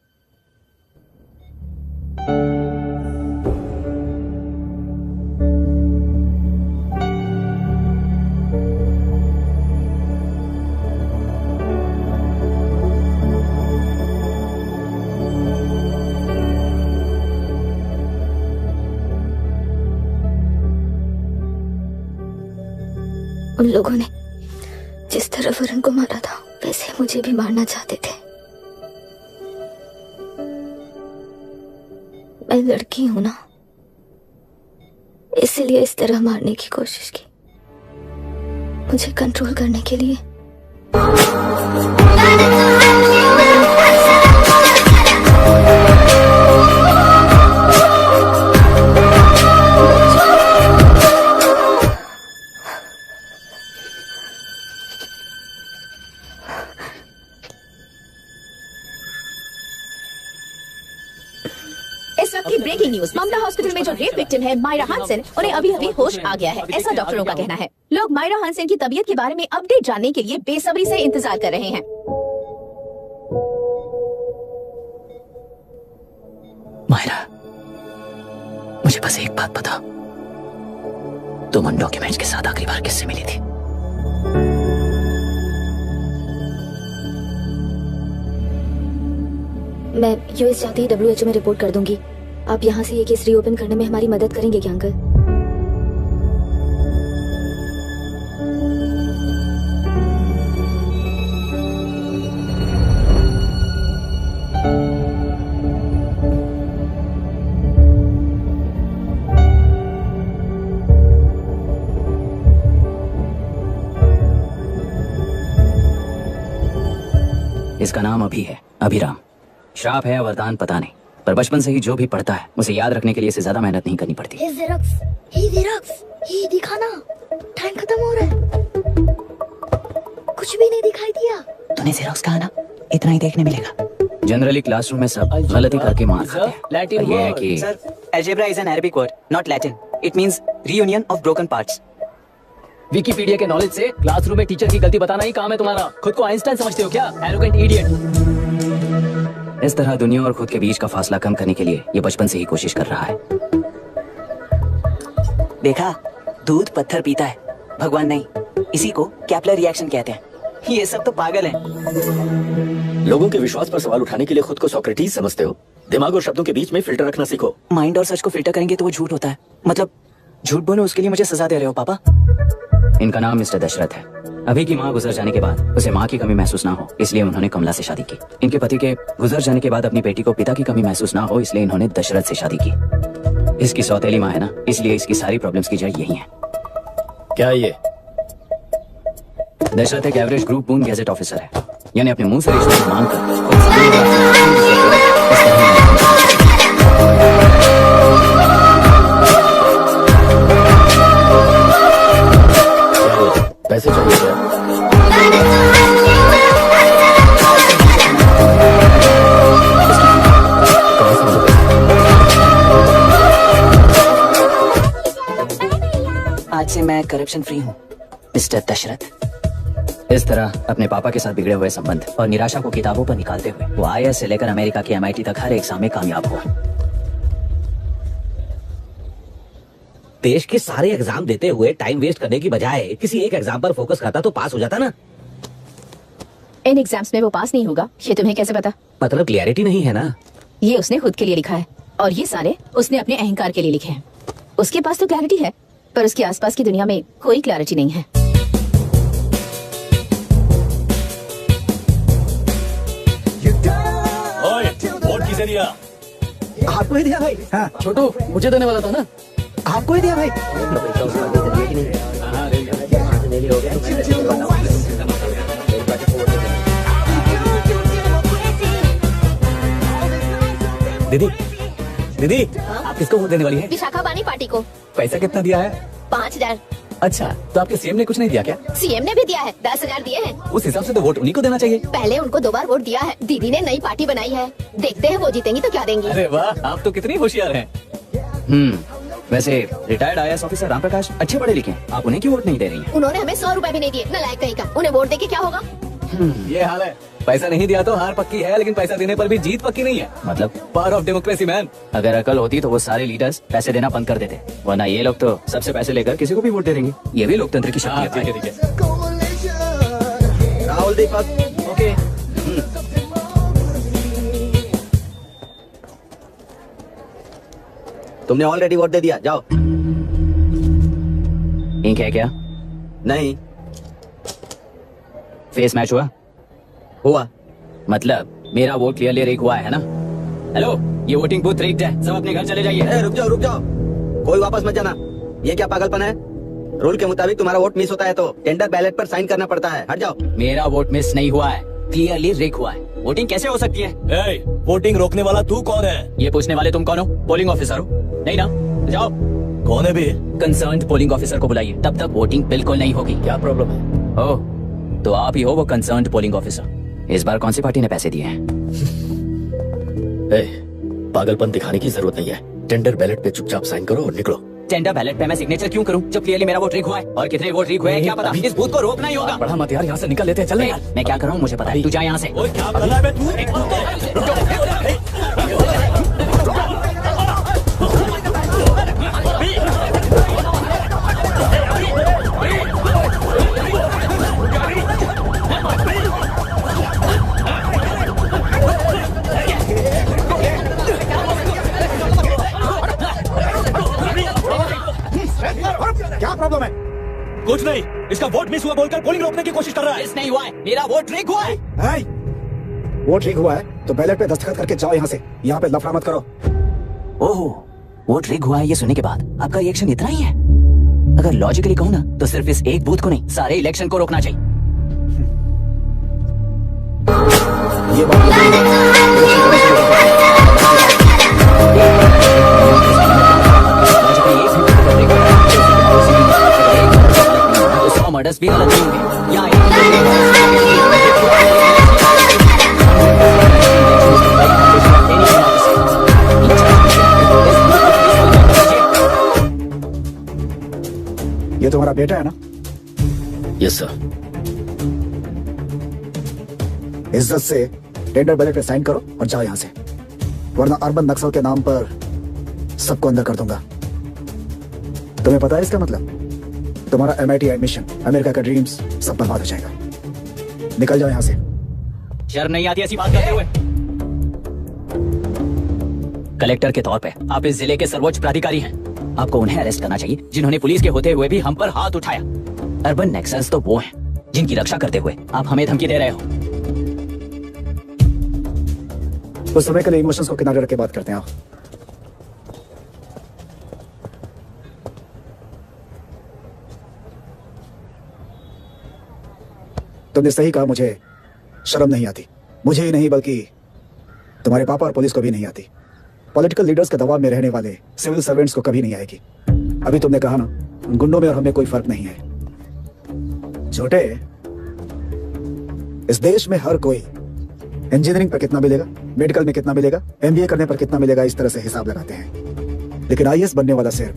S4: उन लोगों ने जिस तरह वरुण को मारा था वैसे मुझे भी मारना चाहते थे। मैं लड़की हूं ना, इसलिए इस तरह मारने की कोशिश की। मुझे कंट्रोल करने के लिए।
S7: इस वक्त की ब्रेकिंग न्यूज। मामला हॉस्पिटल में जो रेप विक्टिम है मायरा हानसेन, उन्हें अभी अभी होश आ गया है, ऐसा डॉक्टरों का कहना है। लोग मायरा हानसेन की तबीयत के बारे में अपडेट जानने के लिए बेसब्री से इंतजार कर रहे हैं।
S3: मायरा, मुझे बस एक बात बता, तुम उन डॉक्यूमेंट्स के साथ आखिरी बार किससे मिली थी?
S4: मैं यूएस जाते ही WHO में रिपोर्ट कर दूंगी। आप यहाँ से ये केस रीओपन करने में हमारी मदद करेंगे क्या अंकल?
S10: इसका नाम अभी है, अभिराम। श्राप है या वरदान पता नहीं, पर बचपन से ही जो भी पढ़ता है उसे याद रखने के लिए इसे ज्यादा मेहनत नहीं करनी पड़ती।
S2: ये दिखाना, टाइम खत्म हो रहा है, कुछ भी नहीं दिखाई दिया।
S10: तूने जेरोक्स कहा ना, इतना ही देखने मिलेगा। जनरली क्लासरूम में सब गलती करके मार खाते हैं।
S3: लैटिन
S10: ये है कि
S11: Sir, algebra is an Arabic word, not Latin. It means reunion of broken parts.
S3: Wikipedia के नॉलेज से क्लासरूम में टीचर की गलती बताना ही काम है तुम्हारा। खुद को आइंस्टाइन समझते हो क्या? Arrogant idiot.
S10: इस तरह दुनिया और खुद के बीच का फासला कम करने के लिए ये बचपन से ही कोशिश कर रहा है।
S11: देखा, दूध पत्थर पीता है, भगवान नहीं। इसी को कैपलर रिएक्शन कहते हैं। ये सब तो पागल हैं।
S1: लोगों के विश्वास पर सवाल उठाने के लिए खुद को सोक्रेटिस समझते हो। दिमाग और शब्दों के बीच में फिल्टर रखना सीखो।
S11: माइंड और सच को फिल्टर करेंगे तो वो झूठ होता है। मतलब झूठ बोलो उसके लिए मुझे सजा दे रहे हो पापा?
S10: इनका नाम मिस्टर दशरथ है। अभी की माँ गुजर जाने के बाद उसे माँ की कमी महसूस ना हो, इसलिए उन्होंने कमला से शादी की। इनके पति के गुजर जाने के बाद अपनी बेटी को पिता की कमी महसूस ना हो, इसलिए इन्होंने दशरथ से शादी की। इसकी सौतेली माँ है ना, इसलिए इसकी सारी प्रॉब्लम्स की जड़ यही है।
S1: क्या ये?
S10: दशरथ एक एवरेज ग्रुप बून गैजेट ऑफिसर है, यानी अपने मुंह से रिश्ते को मांगकर
S1: पैसे चाहिए क्या? कहाँ से मिले?
S11: आज से मैं करप्शन फ्री हूँ, मिस्टर दशरथ।
S10: इस तरह अपने पापा के साथ बिगड़े हुए संबंध और निराशा को किताबों पर निकालते हुए वो IAS से लेकर अमेरिका के MIT तक हर एग्जाम में कामयाब हुआ।
S8: देश के सारे एग्जाम देते हुए टाइम वेस्ट करने की बजाय किसी एक एग्जाम पर फोकस करता तो पास हो जाता ना।
S12: इन एग्जाम्स में वो पास नहीं होगा, ये तुम्हें कैसे पता?
S8: मतलब क्लियरिटी नहीं है ना।
S12: ये उसने खुद के लिए लिखा है और ये सारे उसने अपने अहंकार के लिए लिखे हैं। उसके पास तो क्लैरिटी है, पर उसके आसपास की दुनिया में कोई क्लैरिटी नहीं है।
S5: वोट किसे दिया?
S9: आपको ही दिया भाई। हाँ,
S3: छोटू मुझे देने वाला था ना।
S9: आपको ही दिया भाई।
S5: दीदी, दीदी, आप किसको वोट देने वाली है?
S2: विशाखावानी पार्टी को।
S5: पैसा कितना दिया है?
S2: 5,000।
S5: अच्छा, तो आपके सीएम ने कुछ नहीं दिया क्या?
S2: सीएम ने भी दिया है, 10,000 दिए हैं।
S5: उस हिसाब से तो वोट उन्हीं को देना चाहिए।
S2: पहले उनको 2 बार वोट दिया है। दीदी ने नई पार्टी बनाई है, देखते हैं वो जीतेंगी तो क्या देंगी।
S5: अरे वाह, आप तो कितनी होशियार हैं।
S10: वैसे retired IAS officer Ram Prakash अच्छे पढ़े लिखे हैं, आप उन्हें क्यों वोट नहीं दे रही हैं?
S2: उन्होंने हमें 100 रुपए भी नहीं दिए, नालायक कहीं का। उन्हें वोट देके क्या होगा?
S5: ये हाल है। पैसा नहीं दिया तो हार पक्की है, लेकिन पैसा देने पर भी जीत पक्की नहीं है।
S10: मतलब
S5: पावर ऑफ डेमोक्रेसी मैन।
S10: अगर अकल होती तो वो सारे लीडर्स पैसे देना बंद कर देते, वरना ये लोग तो सबसे पैसे लेकर किसी को भी वोट दे देंगे। ये भी लोकतंत्र की शक्ति है।
S5: ठीक है।
S8: राहुल दीपक,
S5: ओके।
S8: तुमने ऑलरेडी वोट दे दिया, जाओ।
S10: इंक है क्या?
S8: नहीं
S10: फेस मैच हुआ?
S8: हुआ।
S10: मतलब मेरा वोट क्लियरली रिग हुआ है ना? हेलो, ये वोटिंग बूथ रिग्ड है, सब अपने घर चले जाइए।
S8: रुक जाओ, कोई वापस मत जाना। ये क्या पागलपन है? रूल के मुताबिक तुम्हारा वोट मिस होता है तो टेंडर बैलेट पर साइन करना पड़ता है। हट जाओ।
S10: मेरा वोट मिस नहीं हुआ है, क्लियरली रिग हुआ है। वोटिंग कैसे हो सकती है?
S5: वोटिंग रोकने वाला तू कौन है?
S10: ये पूछने वाले तुम कौन हो? पोलिंग ऑफिसर हो? नहीं ना? जाओ।
S5: कौन है भी?
S10: कंसर्न्ड पोलिंग ऑफिसर को बुलाइए, तब तक वोटिंग बिल्कुल नहीं होगी।
S1: क्या प्रॉब्लम है?
S10: ओह, तो आप ही हो वो कंसर्न्ड पोलिंग ऑफिसर। इस बार कौन सी पार्टी ने पैसे दिए हैं?
S1: पागलपन दिखाने की जरूरत नहीं है। टेंडर बैलेट पे चुपचाप साइन करो और निकलो।
S10: टेंडर बैलेट पे मैं सिग्नेचर क्यों करूं जब क्लियरली मेरा वोट रिग हुआ है? और कितने वोट रिग हुए हैं क्या पता? इस बूथ को रोकना ही होगा।
S5: बड़ा मत यार, यहाँ से निकल लेते हैं। चल यार।
S10: मैं क्या कर रहा हूँ मुझे पता है, तू जा यहाँ से।
S5: ओए क्या कर रहा है बे तू? कुछ नहीं, इसका वोट मिस हुआ बोलकर पोलिंग रोकने की कोशिश कर रहा है।
S11: मिस नहीं हुआ है, मेरा वोट ट्रिक हुआ है।
S9: हाय, वो ठीक हुआ है तो बैलेट पे दस्तखत करके जाओ यहाँ से। यहाँ पे लफड़ा मत करो।
S11: ओहो, वोट ट्रिक हुआ है ये सुनने के बाद आपका रिएक्शन इतना ही है? अगर लॉजिकली कहूँ ना तो सिर्फ इस एक बूथ को नहीं, सारे इलेक्शन को रोकना चाहिए।
S9: ये बात
S11: तो 100 मर्डर्स भी गलत नहीं होंगे। यहाँ
S9: ये तुम्हारा बेटा है ना?
S1: Yes sir.
S9: इज्जत से टेंडर बैलेट पे साइन करो और जाओ यहाँ से, वरना अर्बन नक्सल के नाम पर सबको अंदर कर दूंगा। तुम्हें पता है इसका मतलब? तुम्हारा MIT एडमिशन, अमेरिका का ड्रीम्स सब बर्बाद हो जाएगा। निकल जाओ यहाँ से।
S11: शर्म नहीं आती ऐसी बात करते हुए? कलेक्टर के तौर पे आप इस जिले के सर्वोच्च प्राधिकारी हैं। आपको उन्हें अरेस्ट करना चाहिए जिन्होंने पुलिस के होते हुए भी हम पर हाथ उठाया। अर्बन नक्सल्स तो वो हैं जिनकी रक्षा करते हुए आप हमें धमकी दे रहे हो।
S9: उस समय के लिए इमोशंस को किनारे रख के बात करते हैं। आप तुमने सही कहा, मुझे शर्म नहीं आती। मुझे ही नहीं बल्कि तुम्हारे पापा और पुलिस को भी नहीं आती। पॉलिटिकल लीडर्स के दबाव में रहने वाले सिविल सर्वेंट्स को कभी नहीं आएगी। अभी तुमने कहा ना, गुंडों में और हमें कोई फर्क नहीं है। छोटे, इस देश में हर कोई इंजीनियरिंग पर कितना मिलेगा, मेडिकल में कितना मिलेगा, MBA करने पर कितना मिलेगा, इस तरह से हिसाब लगाते हैं। लेकिन IAS बनने वाला सिर्फ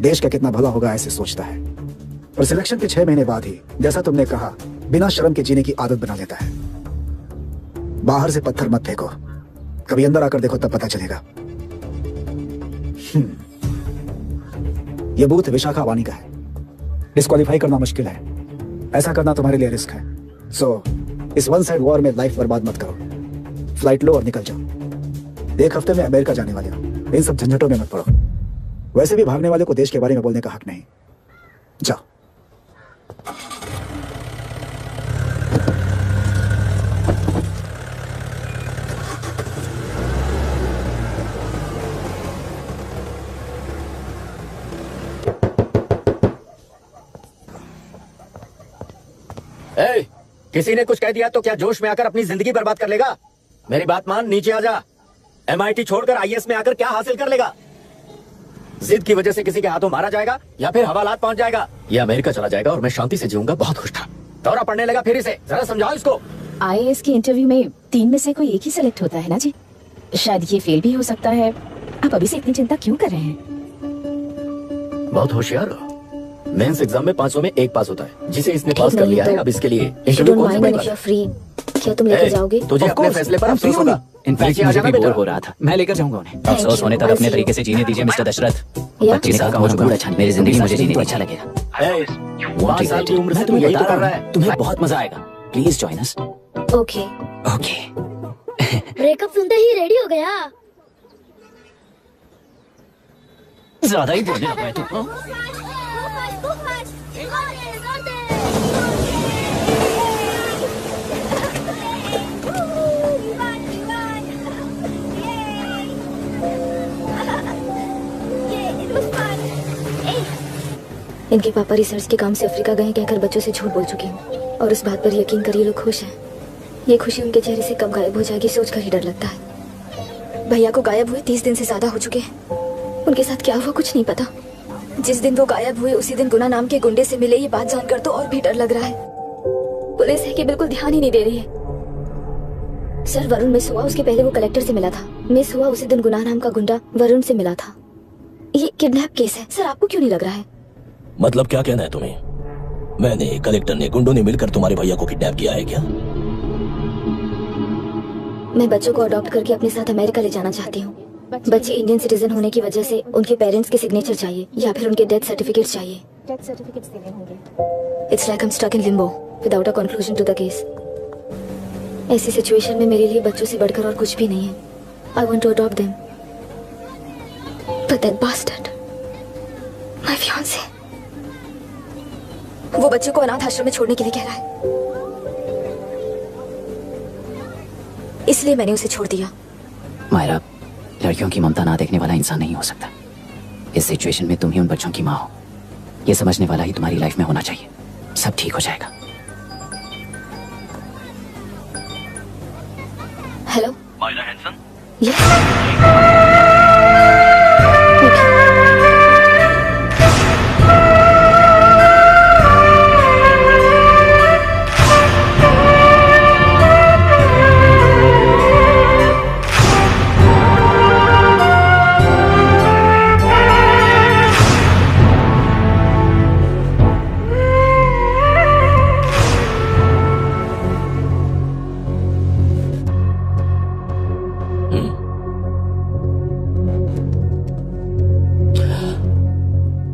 S9: देश का कितना भला होगा ऐसे सोचता है। और सिलेक्शन के 6 महीने बाद ही, जैसा तुमने कहा, बिना शर्म के जीने की आदत बना लेता है। बाहर से पत्थर मत फेंको, कभी अंदर आकर देखो तब पता चलेगा। यह बूथ विशाखा वानी का है। डिस्क्वालीफाई करना मुश्किल है, ऐसा करना तुम्हारे लिए रिस्क है। सो इस वन साइड वॉर में लाइफ बर्बाद मत करो। फ्लाइट लो और निकल जाओ। 1 हफ्ते में अमेरिका जाने वाले हो, इन सब झंझटों में मत पड़ो। वैसे भी भागने वाले को देश के बारे में बोलने का हक नहीं। जाओ।
S1: ए, किसी ने कुछ कह दिया तो क्या जोश में आकर अपनी जिंदगी बर्बाद कर लेगा? मेरी बात मान, नीचे आ जा। MIT छोड़कर IAS में आकर क्या हासिल कर लेगा? जिद की वजह से किसी के हाथों मारा जाएगा या फिर हवालात पहुंच जाएगा, या अमेरिका चला जाएगा और मैं शांति से जीऊंगा। बहुत खुश था। दौरा पड़ने लगा फिर इसे, जरा समझाओ इसको।
S12: IAS के इंटरव्यू में 3 में से कोई एक ही सेलेक्ट होता है ना जी? शायद ये फेल भी हो सकता है। आप अभी से इतनी चिंता क्यों कर रहे हैं?
S1: बहुत होशियार हो। मेंस एग्जाम में 500 में 1 पास होता है, जिसे इसने पास कर लिया है। अब इसके लिए इंटरव्यू कौन से बनेगा?
S4: फ्री, क्या तुम लेकर जाओगे?
S1: तुझे अपने फैसले पर अफसोस होगा।
S11: इनफैक्ट मुझे भी बोर हो रहा था, मैं लेकर जाऊंगा उन्हें। अफसोस होने तक अपने तरीके से जीने दीजिए मिस्टर दशरथ। 25 साल का हो चुका, अच्छा मेरी जिंदगी मुझे जीने अच्छा लगेगा।
S1: 5 साल की उम्र से तू यही तो कर रहा है।
S11: तुम्हें बहुत मजा आएगा। Please join us.
S4: Okay
S11: okay.
S2: Breakup सुनते ही रेडी हो गया।
S11: ज्यादा ही बोलने लगा है तू।
S4: इनके पापा रिसर्च के काम से अफ्रीका गए कहकर बच्चों से झूठ बोल चुके हैं, और उस बात पर यकीन कर ये लोग खुश हैं। ये खुशी उनके चेहरे से कब गायब हो जाएगी सोचकर ही डर लगता है। भैया को गायब हुए 30 दिन से ज्यादा हो चुके हैं। उनके साथ क्या हुआ कुछ नहीं पता। जिस दिन वो गायब हुए उसी दिन गुना नाम के गुंडे से मिले, ये बात जानकर तो और भी डर लग रहा है। पुलिस है कि बिल्कुल ध्यान ही नहीं दे रही है। सर, वरुण मिस हुआ उसके पहले वो कलेक्टर से मिला था। मिस हुआ उसी दिन गुना नाम का गुंडा वरुण से मिला था। ये किडनैप केस है। सर, आपको क्यों नहीं लग रहा है?
S5: मतलब क्या कहना है तुम्हें? मैंने, कलेक्टर ने, गुंडों ने मिलकर तुम्हारे भैया को किडनैप किया है क्या?
S4: मैं बच्चों को अडॉप्ट करके अपने साथ अमेरिका ले जाना चाहती हूँ। बच्चे इंडियन सिटीजन होने की वजह से उनके पेरेंट्स के सिग्नेचर चाहिए या फिर उनके डेथ सर्टिफिकेट चाहिए। It's like I am stuck in limbo without a conclusion to the case. ऐसी सिचुएशन में मेरे लिए बच्चों से बढ़कर और कुछ भी नहीं है। I want to adopt them, but that bastard, my fiancee, वो बच्चों को अनाथ आश्रम में छोड़ने के लिए कह रहा है, इसलिए मैंने उसे छोड़ दिया।
S10: मायरा, लड़कियों की ममता ना देखने वाला इंसान नहीं हो सकता। इस सिचुएशन में तुम ही उन बच्चों की माँ हो, ये समझने वाला ही तुम्हारी लाइफ में होना चाहिए। सब ठीक हो जाएगा।
S4: हेलो
S6: मायरा हैंसन,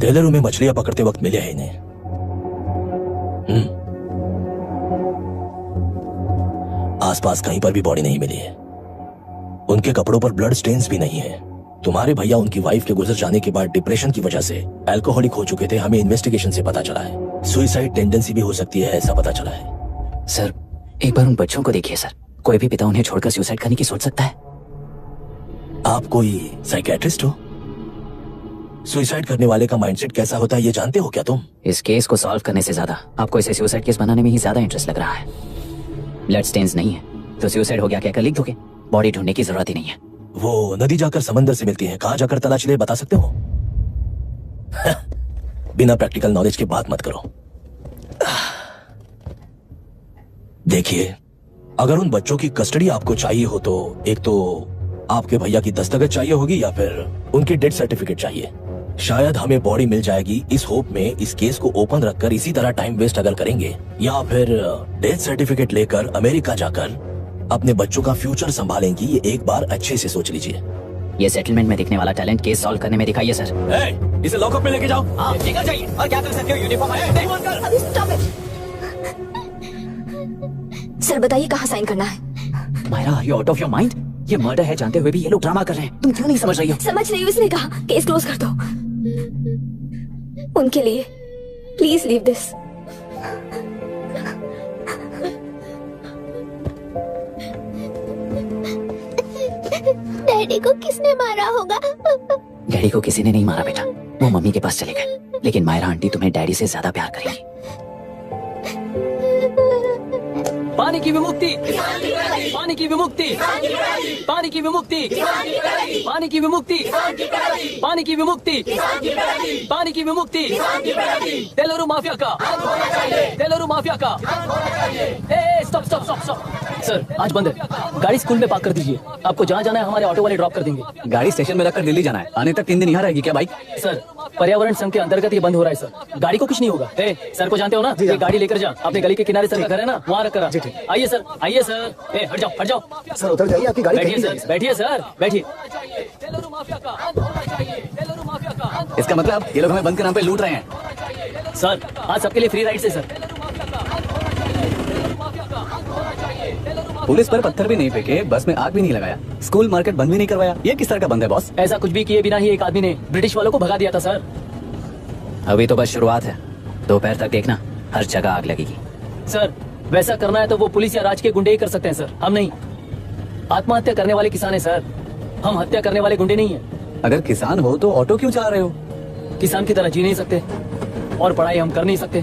S5: टेलरों में मछलियां पकड़ते वक्त मिले हैं इन्हें। आसपास कहीं पर भी बॉडी नहीं मिली है। उनके कपड़ों पर ब्लड स्टेन्स भी नहीं है। तुम्हारे भैया उनकी वाइफ के गुजर जाने के बाद डिप्रेशन की वजह से अल्कोहलिक हो चुके थे। हमें इन्वेस्टिगेशन से पता चला है सुसाइड टेंडेंसी भी हो सकती है, ऐसा पता चला है।
S10: सर, एक बार उन बच्चों को देखिए सर। कोई भी पिता उन्हें छोड़कर सुसाइड करने की सोच सकता है?
S5: आप कोई साइकियाट्रिस्ट हो? सुसाइड करने वाले का माइंडसेट कैसा होता है ये जानते हो क्या तुम?
S10: इस केस को सॉल्व करने से ज्यादा आपको इसे सुसाइड केस बनाने में ही ज्यादा इंटरेस्ट लग रहा है। ब्लड स्टेन्स नहीं है तो सुसाइड हो गया कहकर लिख दोगे। बॉडी ढूंढने की जरूरत ही नहीं है।
S5: वो नदी जाकर समंदर से मिलती है, कहां जाकर तलाश ले बता सकते हो? बिना प्रैक्टिकल नॉलेज के बात मत करो। देखिए, अगर उन बच्चों की कस्टडी आपको चाहिए हो तो एक तो आपके भैया की दस्तखत चाहिए होगी या फिर उनकी डेथ सर्टिफिकेट चाहिए। शायद हमें बॉडी मिल जाएगी इस होप में इस केस को ओपन रखकर इसी तरह टाइम वेस्ट अगर करेंगे, या फिर डेथ सर्टिफिकेट लेकर अमेरिका जाकर अपने बच्चों का फ्यूचर संभालेंगी। ये एक बार अच्छे से सोच लीजिए।
S10: ये सेटलमेंट में दिखने वाला टैलेंट केस सॉल्व करने में दिखाइए सर।
S5: इसे लॉकअप में लेके जाओ।
S3: आप निकल जाइए। और क्या कर सकते हो? यूनिफॉर्म है।
S4: सर बताइए कहाँ साइन करना है?
S10: Myra, are you out of your mind? ये मर्डर है जानते हुए भी ये लोग ड्रामा कर रहे हैं। तुम क्यों नहीं समझ रही हो?
S4: समझ रही हूँ, इसने कहा केस क्लोज कर दो। उनके लिए प्लीज लीव दिस।
S2: डैडी को किसने मारा होगा?
S10: डैडी को किसी ने नहीं मारा बेटा, वो मम्मी के पास चले गए। लेकिन मायरा आंटी तुम्हें डैडी से ज्यादा प्यार करेंगी।
S3: पानी की विमुक्ति, पानी की विमुक्ति, पानी की विमुक्ति, पानी की विमुक्ति, पानी की विमुक्ति, पानी की विमुक्ति, तेलुरु माफिया का, तेलुरु माफिया का। Stop stop stop stop. Sir आज बंद है, गाड़ी स्कूल में पार्क कर दीजिए। आपको जहाँ जाना है हमारे ऑटो वाले ड्रॉप कर देंगे।
S11: गाड़ी स्टेशन में रखकर दिल्ली जाना है, आने तक 3 दिन यहाँ रहेगी क्या बाइक?
S3: सर पर्यावरण संघ के अंतर्गत ये बंद हो रहा है सर। गाड़ी को कुछ नहीं होगा। सर को जानते हो ना, ये गाड़ी लेकर जा। अपने गली के किनारे सर का घर है ना, वहाँ रख कर। आइए सर, आइए सर। हट जाओ हट जाओ।
S9: सर उतर जाइए, आपकी गाड़ी
S3: बैठिए
S9: कहीं
S3: सर,
S9: नहीं
S3: बैठिए सर, बैठिए।
S11: इसका मतलब ये लोग हमें बंद के नाम पे लूट रहे हैं।
S3: सर आज सबके लिए फ्री राइड से सर।
S11: पुलिस पर पत्थर भी नहीं फेंके, बस में आग भी नहीं लगाया, स्कूल मार्केट बंद भी नहीं करवाया। ये किस तरह का बंद है बॉस?
S3: ऐसा कुछ भी किए बिना ही एक आदमी ने ब्रिटिश वालों को भगा दिया था सर।
S10: अभी तो बस शुरुआत है, दोपहर तक देखना हर जगह आग लगेगी।
S3: सर वैसा करना है तो वो पुलिस या राज के गुंडे ही कर सकते हैं सर, हम नहीं। आत्महत्या करने वाले किसान है सर, हम हत्या करने वाले गुंडे नहीं है।
S11: अगर किसान हो तो ऑटो क्यों चला रहे हो?
S3: किसान की तरह जी नहीं सकते और पढ़ाई हम कर नहीं सकते।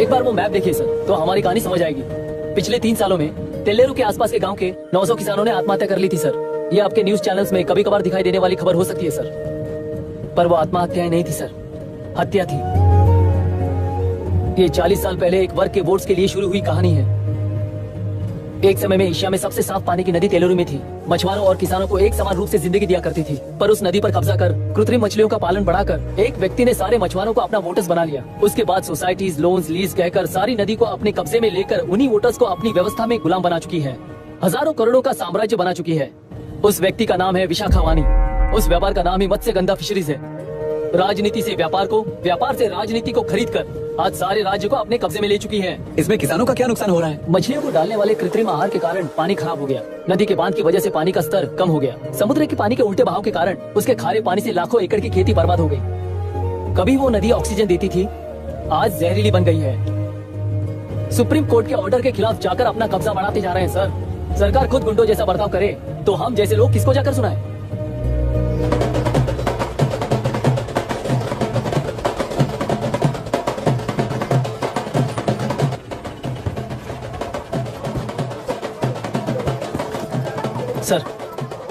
S3: एक बार वो मैप देखिए सर तो हमारी कहानी समझ आएगी। पिछले 3 सालों में तेलेरू के आसपास के गांव के 900 किसानों ने आत्महत्या कर ली थी सर। ये आपके न्यूज चैनल्स में कभी कभार दिखाई देने वाली खबर हो सकती है सर, पर वो आत्महत्याएं नहीं थी सर, हत्या थी। ये 40 साल पहले एक वर्ग के वोट्स के लिए शुरू हुई कहानी है। एक समय में एशिया में सबसे साफ पानी की नदी तेलुरु में थी। मछुआरों और किसानों को एक समान रूप से जिंदगी दिया करती थी, पर उस नदी पर कब्जा कर कृत्रिम मछलियों का पालन बढ़ाकर एक व्यक्ति ने सारे मछुआरों को अपना वोटर्स बना लिया। उसके बाद सोसाइटीज, लोन्स, लीज कहकर सारी नदी को अपने कब्जे में लेकर उन्हीं वोटर्स को अपनी व्यवस्था में गुलाम बना चुकी है। हजारों करोड़ों का साम्राज्य बना चुकी है। उस व्यक्ति का नाम है विशाखावानी। उस व्यापार का नाम ही मत्स्यगंधा फिशरीज है। राजनीति से व्यापार को, व्यापार से राजनीति को खरीद कर आज सारे राज्य को अपने कब्जे में ले चुकी है।
S11: इसमें किसानों का क्या नुकसान हो रहा है?
S3: मछलियों को डालने वाले कृत्रिम आहार के कारण पानी खराब हो गया। नदी के बांध की वजह से पानी का स्तर कम हो गया। समुद्र के पानी के उल्टे बहाव के कारण उसके खारे पानी से लाखों एकड़ की खेती बर्बाद हो गई। कभी वो नदी ऑक्सीजन देती थी, आज जहरीली बन गई है। सुप्रीम कोर्ट के ऑर्डर के खिलाफ जाकर अपना कब्जा बढ़ाते जा रहे हैं सर। सरकार खुद गुंडों जैसा बर्ताव करे तो हम जैसे लोग किसको जाकर सुनाएं? सर,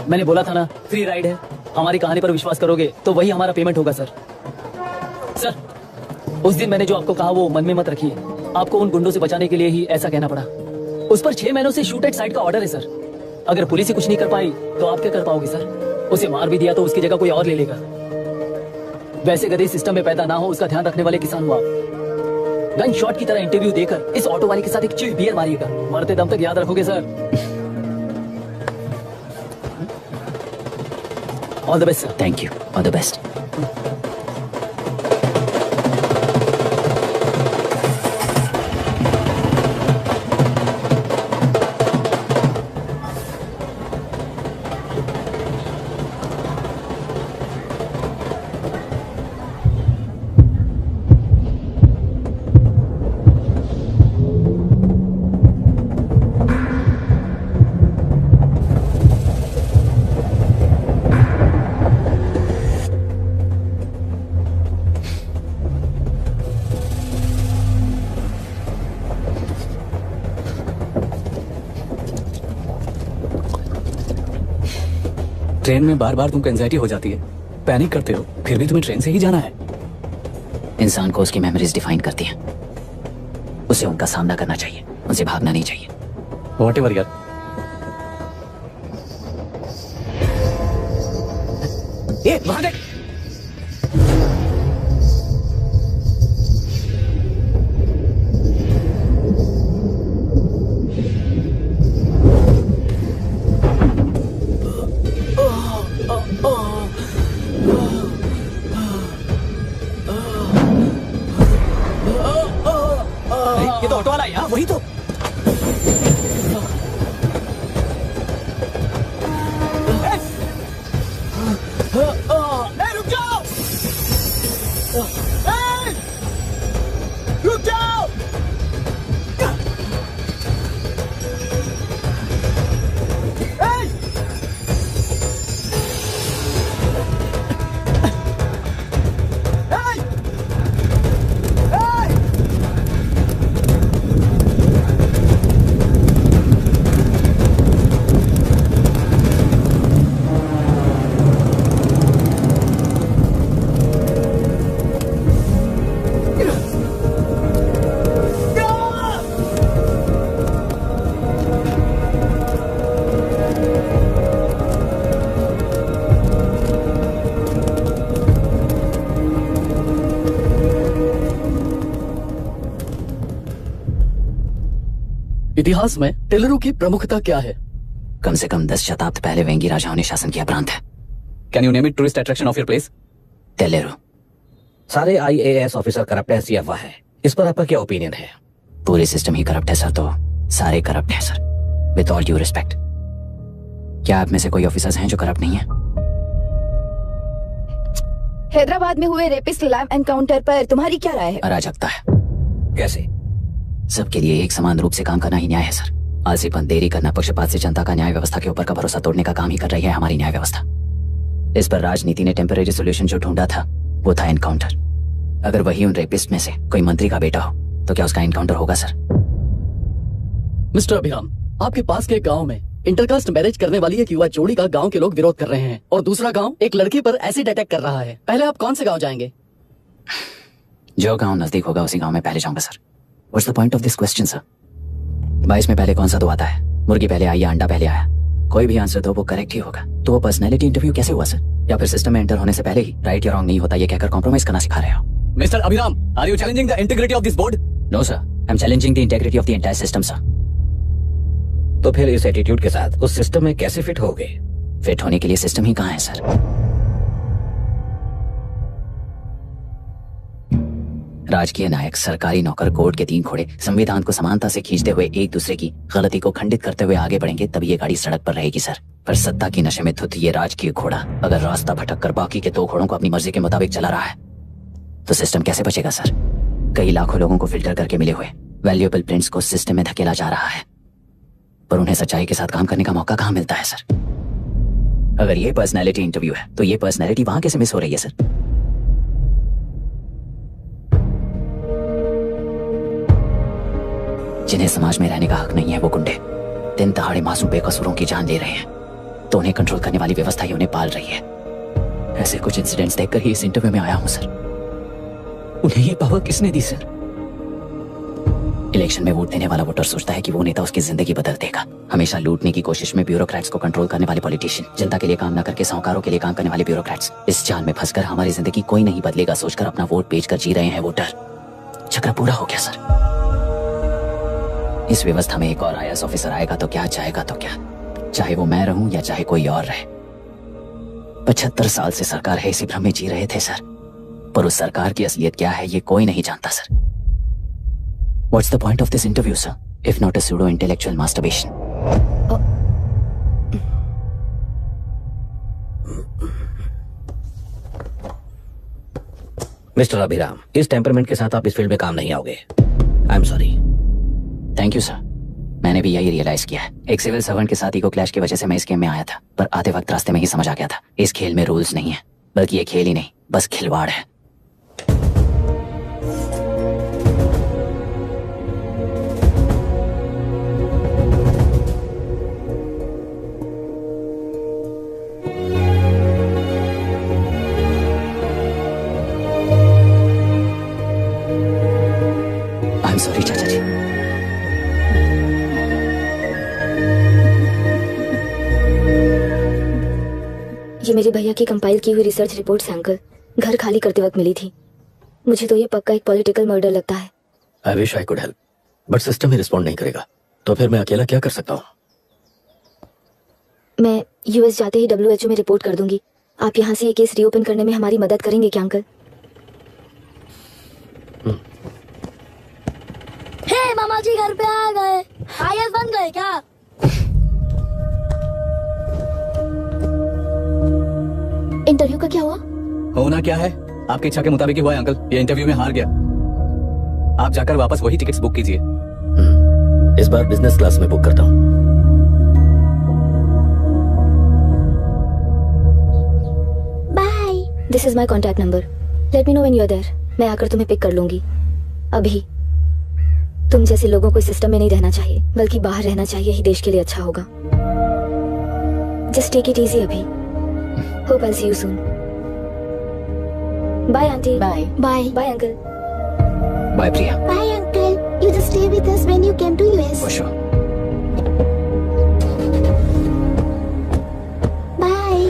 S3: मैंने बोला था ना, फ्री राइड है। हमारी कहानी पर विश्वास करोगे तो वही हमारा पेमेंट होगा सर। सर, उस दिन मैंने जो आपको कहा वो मन में मत रखिए। आपको उन गुंडों से बचाने के लिए ही ऐसा कहना पड़ा। उस पर 6 महीनों से शूट एट साइट का ऑर्डर है सर। अगर पुलिस ही कुछ नहीं कर पाई तो आप क्या कर पाओगे सर? उसे मार भी दिया तो उसकी जगह कोई और ले लेगा। वैसे गधे सिस्टम में पैदा ना हो उसका ध्यान रखने वाले किसान हो आप। गन शॉट की तरह इंटरव्यू देकर इस ऑटो वाले के साथ एक चिल बियर मारिएगा। मरते दम तक याद रखोगे sir. All the best sir.
S10: Thank you. All the best.
S11: Train में बार बार तुमको एंजाइटी हो जाती है, पैनिक करते हो, फिर भी तुम्हें ट्रेन से ही जाना है।
S10: इंसान को उसकी मेमोरीज डिफाइन करती हैं। उसे उनका सामना करना चाहिए, उनसे भागना नहीं चाहिए।
S11: व्हाटएवर यार।
S10: ए, वहां देख।
S3: ये तो ऑटो वाला है यार।
S11: वही तो।
S3: रुक जाओ, रुक जाओ।
S11: इतिहास में टेलरों की प्रमुखता क्या है?
S10: कम से कम 10 शताब्द पहले वेंगी राजाओं ने शासन किया प्रांत है।
S11: Can you name it tourist attraction of your place?
S10: टेलेरो।
S6: सारे IAS ऑफिसर करप्ट है, ऐसी अफवाह है। इस पर आपका क्या ओपिनियन है?
S10: पूरे सिस्टम ही करप्ट है सर, तो सारे करप्ट हैं sir. With all due respect, क्या आप में से कोई ऑफिसर्स हैं जो करप्ट नहीं है?
S4: हैदराबाद में हुए रेपिस्ट लैब एनकाउंटर पर तुम्हारी क्या राय है?
S10: अराजकता है।
S6: कैसे?
S10: सबके लिए एक समान रूप से काम करना ही न्याय है सर। आलसीपन, देरी करना, पक्षपात से जनता का न्याय व्यवस्था के ऊपर का भरोसा तोड़ने का काम ही कर रही है हमारी न्याय व्यवस्था। इस पर राजनीति ने टेम्परेरी सोल्यूशन जो ढूंढा था वो था एनकाउंटर। अगर वही उन रेपिस्ट में से कोई मंत्री का बेटा हो तो क्या उसका एनकाउंटर होगा सर?
S11: मिस्टर अभिराम, आपके पास के गांव में इंटरकास्ट मैरिज करने वाली एक युवा जोड़ी का गांव के लोग विरोध कर रहे हैं और दूसरा गांव एक लड़की पर एसिड अटैक कर रहा है। पहले आप कौन से गांव जाएंगे?
S10: जो गांव नजदीक होगा उसी गांव में पहले जाऊंगा sir. What's the point of this question sir? 22 में पहले कौन सा दो आता है? मुर्गी पहले आई या अंडा पहले आया? कोई भी आंसर दो वो करेक्ट ही होगा। तो वो पर्सनैलिटी इंटरव्यू कैसे हुआ सर? या फिर सिस्टम में एंटर होने से पहले ही राइट या रॉन्ग नहीं होता ये कहकर कॉम्प्रोमाइज करना सिखा रहे हो?
S11: Mister Abhiram, are you challenging the integrity of this board?
S10: No sir, I am challenging the integrity of the entire system sir.
S6: तो फिर इस एटीट्यूड के साथ उस सिस्टम में कैसे फिट होगे?
S10: फिट होने के लिए सिस्टम ही कहाँ है सर? राजकीय नायक, सरकारी नौकर, कोर्ट के 3 घोड़े संविधान को समानता से खींचते हुए एक दूसरे की गलती को खंडित करते हुए आगे बढ़ेंगे तभी ये गाड़ी सड़क पर रहेगी सर। पर सत्ता की नशे में धुत ये राजकीय घोड़ा अगर रास्ता भटक कर बाकी के 2 घोड़ों को अपनी मर्जी के मुताबिक चला रहा है तो सिस्टम कैसे बचेगा सर? कई लाखों लोगों को फिल्टर करके मिले हुए वैल्यूएबल प्रिंट्स को सिस्टम में धकेला जा रहा है, पर उन्हें सच्चाई के साथ काम करने का मौका कहां मिलता है सर? अगर ये पर्सनैलिटी इंटरव्यू है तो ये पर्सनैलिटी वहां कैसे मिस हो रही है सर? जिन्हें समाज में रहने का हक नहीं है वो गुंडे दिन दहाड़े मासूम बेकसूरों की जान ले रहे हैं, तो उन्हें कंट्रोल करने वाली व्यवस्था ही उन्हें पाल रही है। ऐसे कुछ इंसिडेंट्स देखकर ही इस इंटरव्यू में आया हूं सर। उन्हें ये पावर किसने दी सर? इलेक्शन में वोट देने वाला वोटर सोचता है कि वो नेता उसकी जिंदगी बदल देगा। हमेशा लूटने की कोशिश में ब्यूरोक्रेट्स को कंट्रोल करने वाले पॉलिटिशियन, जनता के लिए काम न करके साहूकारों के लिए काम करने वाले ब्यूरोक्रेट्स, इस जाल में फंसकर हमारी जिंदगी कोई नहीं बदलेगा सोचकर अपना वोट बेचकर जी रहे हैं वोटर। चक्र पूरा हो गया सर। इस व्यवस्था में एक और IAS ऑफिसर आएगा तो क्या, जाएगा तो क्या, चाहे वो मैं रहूं या चाहे कोई और रहे। 75 साल से सरकार है इसी भ्रम में जी रहे थे सर, पर उस सरकार की असलियत क्या है ये कोई नहीं जानता sir. What's the point of this interview, sir, if not a pseudo-intellectual masturbation?
S11: Mister Abhiram, इस टेम्परमेंट के साथ आप इस फील्ड में काम नहीं आओगे। I am sorry.
S10: Thank you sir. मैंने भी यही रियलाइज किया है। एक सिविल सर्वेंट के साथ ईगो क्लैश की वजह से मैं इस गेम में आया था, पर आते वक्त रास्ते में ही समझ आ गया था इस खेल में रूल्स नहीं है, बल्कि ये खेल ही नहीं बस खिलवाड़ है। आई एम सॉरी चाचा जी।
S4: ये मेरे भैया की कंपाइल की हुई रिसर्च रिपोर्ट से अंकल, घर खाली करते वक्त मिली थी। मुझे तो ये पक्का एक पॉलिटिकल मर्डर लगता है।
S1: I wish I could help, but system he respond नहीं करेगा, तो फिर मैं अकेला क्या कर सकता हूँ?
S4: मैं US जाते ही WHO में रिपोर्ट कर दूंगी। आप यहाँ से ये केस रीओपन करने में हमारी मदद करेंगे क्या अंकल?
S2: हे मामा जी घर पे आ गए। IAS बन गए क्या? इंटरव्यू का क्या हुआ?
S3: होना क्या है, आपकी इच्छा के मुताबिक ही हुआ है अंकल। ये इंटरव्यू में हार गया। आप जाकर वापस वही टिकट्स बुक कीजिए।
S1: इस बार बिजनेस क्लास में बुक करता हूँ।
S2: Bye.
S4: This is my contact number. Let me know when you are there. मैं आकर तुम्हें पिक कर लूंगी। अभी तुम जैसे लोगों को सिस्टम में नहीं रहना चाहिए, बल्कि बाहर रहना चाहिए, ही देश के लिए अच्छा होगा। जस्ट टेक इट इजी अभी। Hope I see you soon. Bye aunty.
S12: Bye
S2: bye.
S4: Bye uncle.
S10: Bye Priya.
S2: Bye uncle. You just stay with us when you came to US.
S10: For sure.
S2: Bye.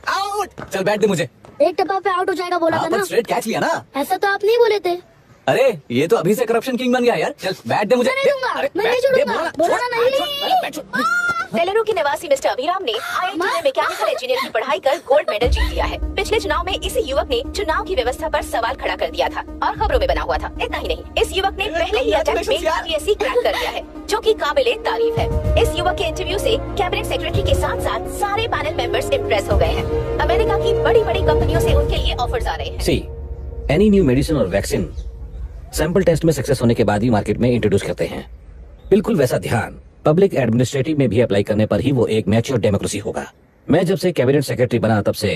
S3: Out. चल बैठ दे मुझे।
S2: एक टप्पा पे out हो जाएगा बोला था ना।
S3: स्ट्रेट कैच लिया ना।
S2: ऐसा तो आप नहीं बोले थे।
S3: अरे ये तो अभी से करप्शन किंग बन गया यार। चल बैठ दे मुझे।
S2: मैं नहीं दूंगा।
S3: अरे,
S2: मैं नहीं
S3: बैठ दे,
S2: छोड़ूंगा।
S3: बोला
S2: बोला
S3: ना,
S2: नहीं।
S3: छोड़।
S12: तेलुरु के निवासी मिस्टर अभिराम ने IIT में मैकेनिकल इंजीनियर की पढ़ाई कर गोल्ड मेडल जीत लिया है। पिछले चुनाव में इसी युवक ने चुनाव की व्यवस्था पर सवाल खड़ा कर दिया था और खबरों में बना हुआ था। इतना ही नहीं, इस युवक ने पहले ही अटेम्प्ट में UPSC क्रैक कर लिया है, जो कि काबिले तारीफ है। इस युवक के इंटरव्यू से कैबिनेट सेक्रेटरी के साथ साथ सारे पैनल मेंबर्स इम्प्रेस हो गए हैं। अमेरिका की बड़ी बड़ी कंपनियों से उनके लिए ऑफर्स आ रहे हैं।
S11: सी, एनी न्यू मेडिसिन और वैक्सीन सैंपल टेस्ट में सक्सेस होने के बाद ही मार्केट में इंट्रोड्यूस करते हैं। बिल्कुल वैसा ध्यान पब्लिक एडमिनिस्ट्रेटिव में भी अप्लाई करने पर ही वो एक मैच्योर डेमोक्रेसी होगा। मैं जब से कैबिनेट सेक्रेटरी बना तब से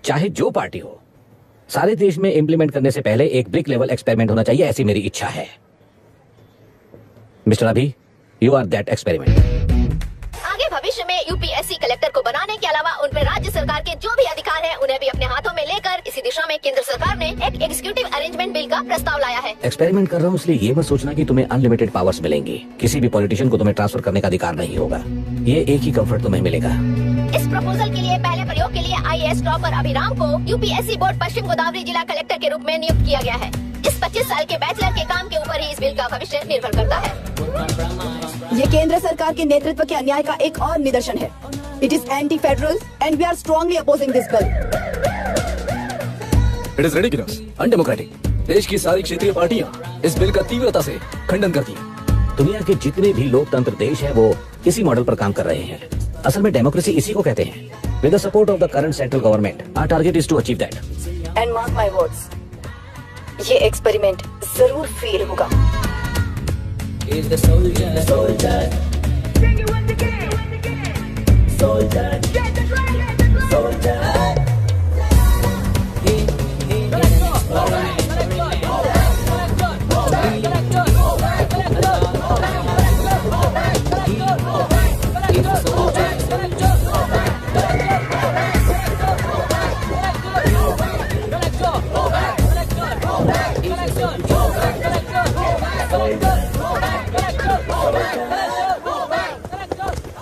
S11: चाहे जो पार्टी हो, सारे देश में इंप्लीमेंट करने से पहले एक ब्रिक लेवल एक्सपेरिमेंट होना चाहिए, ऐसी मेरी इच्छा है। मिस्टर अभी, यू आर दैट एक्सपेरिमेंट।
S12: आगे भविष्य में UPSC कलेक्टर को बनाने के अलावा उन पर राज्य सरकार के जो भी अधिकार हैं उन्हें भी अपने हाथों में लेकर इसी दिशा में केंद्र सरकार ने एक एग्जीक्यूटिव अरेंजमेंट बिल का प्रस्ताव लाया है।
S11: एक्सपेरिमेंट कर रहा हूँ इसलिए ये मत सोचना कि तुम्हें अनलिमिटेड पावर्स मिलेंगी। किसी भी पॉलिटिशियन को तुम्हें ट्रांसफर करने का अधिकार नहीं होगा। ये एक ही कंफर्ट तुम्हें मिलेगा।
S12: इस प्रपोजल के लिए पहले प्रयोग के लिए IAS टॉपर अभिराम को UPSC बोर्ड पश्चिम गोदावरी जिला कलेक्टर के रूप में नियुक्त किया गया है। इस 25 साल के बैचलर के काम के ऊपर ही इस बिल का भविष्य निर्भर करता है।
S7: ये केंद्र सरकार के नेतृत्व के अन्याय का एक और निदर्शन है। It is anti federal and we are strongly opposing this bill.
S5: It is ridiculous, undemocratic. देश की सारी क्षेत्रीय पार्टियां इस बिल का तीव्रता से खंडन करती हैं।
S11: दुनिया के जितने भी लोकतंत्र देश हैं वो इसी मॉडल पर काम कर रहे हैं। असल में डेमोक्रेसी इसी को कहते हैं। With the support of the current central government, our target is to achieve that.
S7: And mark my words, ये एक्सपेरिमेंट जरूर फेल होगा।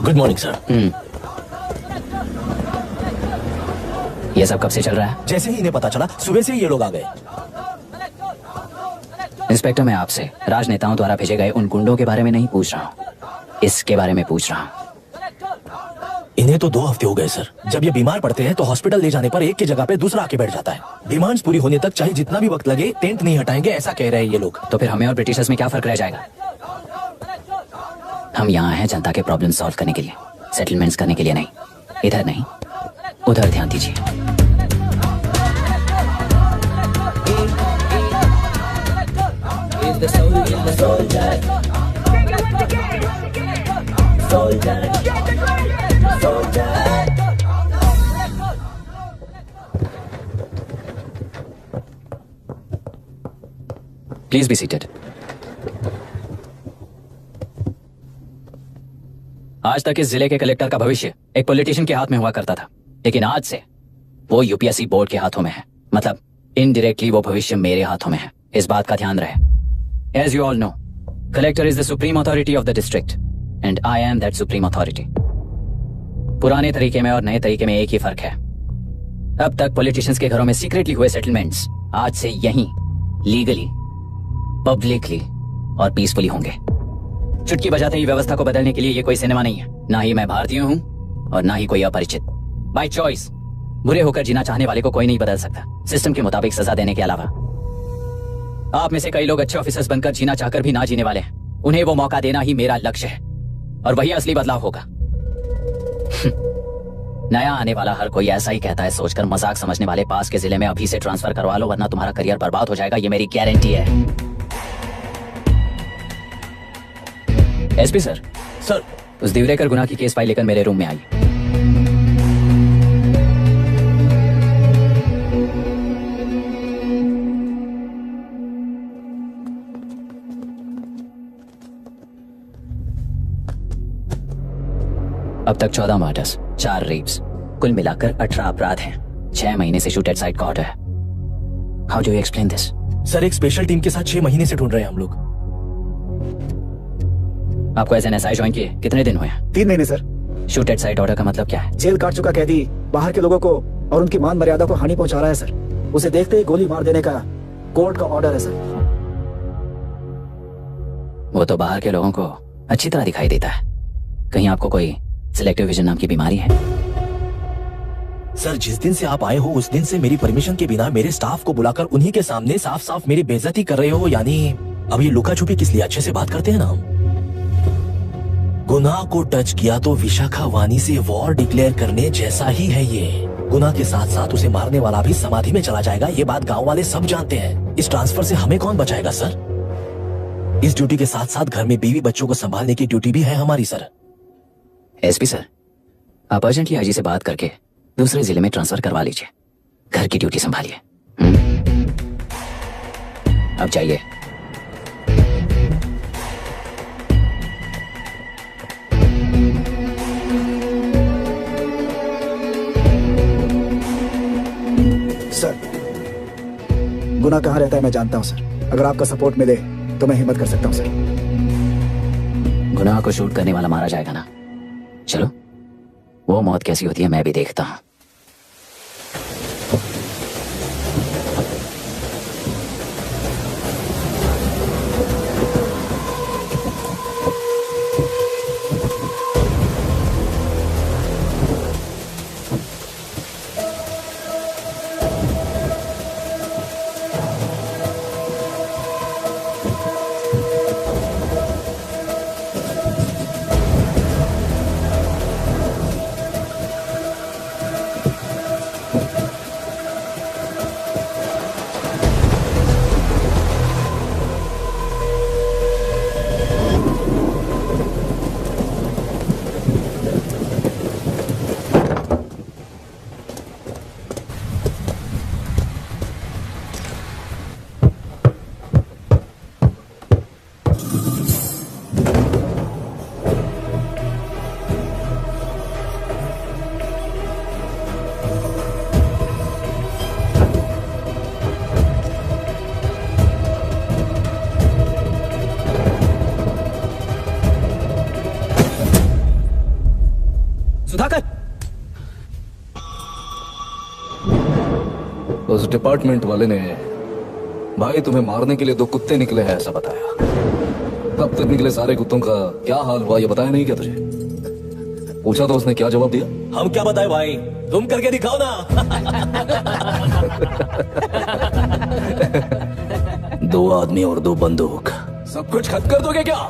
S5: Good morning sir.
S10: ये सब कब से चल रहा है?
S5: जैसे ही इन्हें पता चला सुबह से ही ये लोग आ गए।
S10: इंस्पेक्टर, मैं आपसे राजनेताओं द्वारा भेजे गए उन गुंडों के बारे में नहीं पूछ रहा हूँ, इसके बारे में पूछ रहा हूँ।
S5: इन्हें तो 2 हफ्ते हो गए सर। जब ये बीमार पड़ते हैं तो हॉस्पिटल ले जाने पर एक की जगह पे दूसरा आके बैठ जाता है। डिमांड्स पूरी होने तक चाहे जितना भी वक्त लगे टेंट नहीं हटाएंगे, ऐसा कह रहे हैं ये लोग।
S10: तो फिर हमें और ब्रिटिशर्स में क्या फर्क रह जाएगा? हम यहाँ हैं जनता के प्रॉब्लम सॉल्व करने के लिए, सेटलमेंट्स करने के लिए नहीं। इधर नहीं, उधर ध्यान दीजिए। Please be seated. आज तक इस जिले के कलेक्टर का भविष्य एक पॉलिटिशियन के हाथ में हुआ करता था, लेकिन आज से वो यूपीएससी बोर्ड के हाथों में है। मतलब इनडायरेक्टली वो भविष्य मेरे हाथों में है। इस बात का ध्यान रहे। As you all know, collector is the supreme authority of the district and I am that supreme authority. पुराने तरीके में और नए तरीके में एक ही फर्क है। अब तक पॉलिटिशियंस के घरों में सीक्रेटली हुए सेटलमेंट्स आज से यहीं लीगली, पब्लिकली और पीसफुली होंगे। चुटकी बजाते ही व्यवस्था को बदलने के लिए ये कोई सिनेमा नहीं है। ना ही मैं भारतीय हूं और ना ही कोई अपरिचित। बाय चॉइस बुरे होकर जीना चाहने वाले को कोई नहीं बदल सकता, सिस्टम के मुताबिक सजा देने के अलावा। आप में से कई लोग अच्छे ऑफिसर्स बनकर जीना चाहकर भी ना जीने वाले हैं। उन्हें वो मौका देना ही मेरा लक्ष्य है और वही असली बदलाव होगा। नया आने वाला हर कोई ऐसा ही कहता है सोचकर मजाक समझने वाले पास के जिले में अभी से ट्रांसफर करवा लो, वरना तुम्हारा करियर बर्बाद हो जाएगा। ये मेरी गारंटी है। SP sir.
S5: सर।
S10: उस दिवरेकर गुना की केस फाइल लेकर मेरे रूम में आई। अब तक 14 मर्डर्स, 4 रेप्स, कुल मिलाकर 18 अपराध हैं। 6 महीने से शूट एट साइट का ऑर्डर है। How do you explain this?
S5: Sir, एक स्पेशल टीम के साथ 6 महीने से ढूंढ रहे हैं हम लोग।
S10: आपको एज एन एसआई ज्वाइन किए कितने दिन हुए?
S9: 3 महीने sir.
S10: Shoot at site order का मतलब क्या है?
S9: जेल काट चुका कैदी बाहर के लोगों को और उनकी मान मर्यादा को हानि पहुंचा रहा है सर। उसे देखते ही गोली मार देने का कोर्ट का ऑर्डर है सर।
S10: वो तो बाहर के लोगों को अच्छी तरह दिखाई देता है। कहीं आपको कोई सिलेक्टिव विजन नाम की बीमारी है?
S5: सर, जिस दिन से आप आए हो उस दिन से मेरी परमिशन के बिना मेरे स्टाफ को बुलाकर उन्हीं के सामने साफ साफ मेरी बेइज्जती कर रहे हो। यानी अब ये लुका छुपी किस लिए? अच्छे से बात करते हैं ना हम। गुनाह को टच किया तो विशाखा वानी से वॉर डिक्लेयर करने जैसा ही है ये। गुनाह के साथ साथ उसे मारने वाला भी समाधि में चला जाएगा। ये बात गांव वाले सब जानते हैं। इस ट्रांसफर से हमें कौन बचाएगा सर? इस ड्यूटी के साथ साथ घर में बीवी बच्चों को संभालने की ड्यूटी भी है हमारी सर।
S10: एसपी सर, आप अर्जेंटली आईजी से बात करके दूसरे जिले में ट्रांसफर करवा लीजिए। घर की ड्यूटी संभालिए। अब जाइए।
S9: सर, गुना कहाँ रहता है मैं जानता हूँ सर। अगर आपका सपोर्ट मिले तो मैं हिम्मत कर सकता हूँ सर।
S10: गुनाह को शूट करने वाला मारा जाएगा ना? चलो, वो मौत कैसी होती है मैं भी देखता हूँ।
S6: उस डिपार्टमेंट वाले ने भाई तुम्हें मारने के लिए 2 कुत्ते निकले हैं ऐसा बताया। तब तक निकले सारे कुत्तों का क्या हाल हुआ ये बताया नहीं क्या तुझे? पूछा तो उसने क्या जवाब दिया?
S5: हम क्या बताए भाई, तुम करके दिखाओ ना।
S6: 2 आदमी और 2 बंदूक,
S5: सब कुछ खत्म कर दोगे क्या?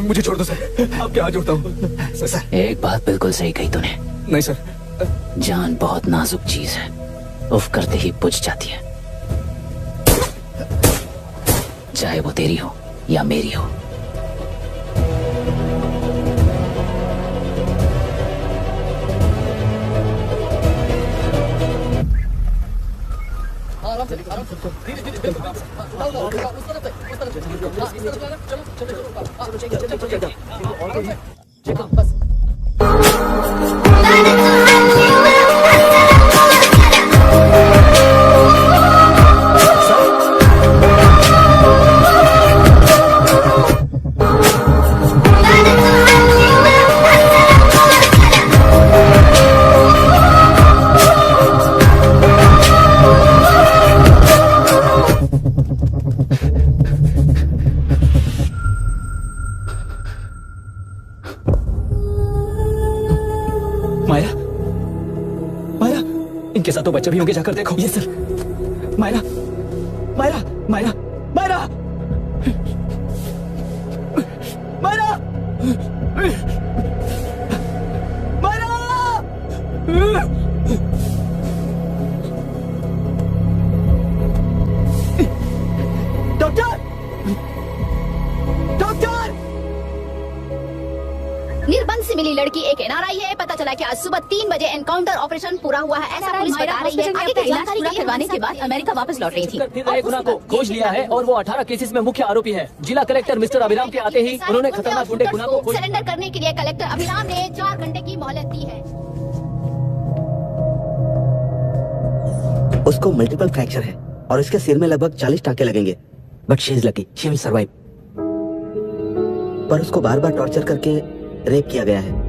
S6: मुझे छोड़ दो सर, आपके हाथ जोड़ता हूँ सर।
S10: एक बात बिल्कुल सही कही तूने।
S6: नहीं सर,
S10: जान बहुत नाजुक चीज है, उफ करते ही बुझ जाती है, चाहे वो तेरी हो या मेरी हो।
S3: मायरा, मायरा, इनके साथ तो बच्चे भी होंगे, जाकर देखो। ये sir, Myra, Myra, Myra, Myra, Myra, Myra, doctor, doctor.
S12: निर्बंध से मिली लड़की एक एनआरआई है। पता चला कि आज सुबह 3 बजे एनकाउंटर ऑपरेशन पूरा हुआ है, ऐसा पुलिस बता रही है। आगे की जानकारी पूरा करवाने के बाद अमेरिका वापस लौट रही थी।
S3: फिर नए गुना को खोज लिया है और वो 18 केसेस में मुख्य आरोपी है। जिला कलेक्टर मिस्टर अभिराम के आते ही उन्होंने खतरनाक गुंडे गुना को
S12: सरेंडर करने के लिए कलेक्टर अभिराम ने 4 घंटे की मोहलत दी है।
S8: उसको मल्टीपल फ्रैक्चर है और इसके सिर में लगभग 40 टांके लगेंगे, but she is lucky, she will survive. पर उसको बार बार टॉर्चर करके रेप किया गया है।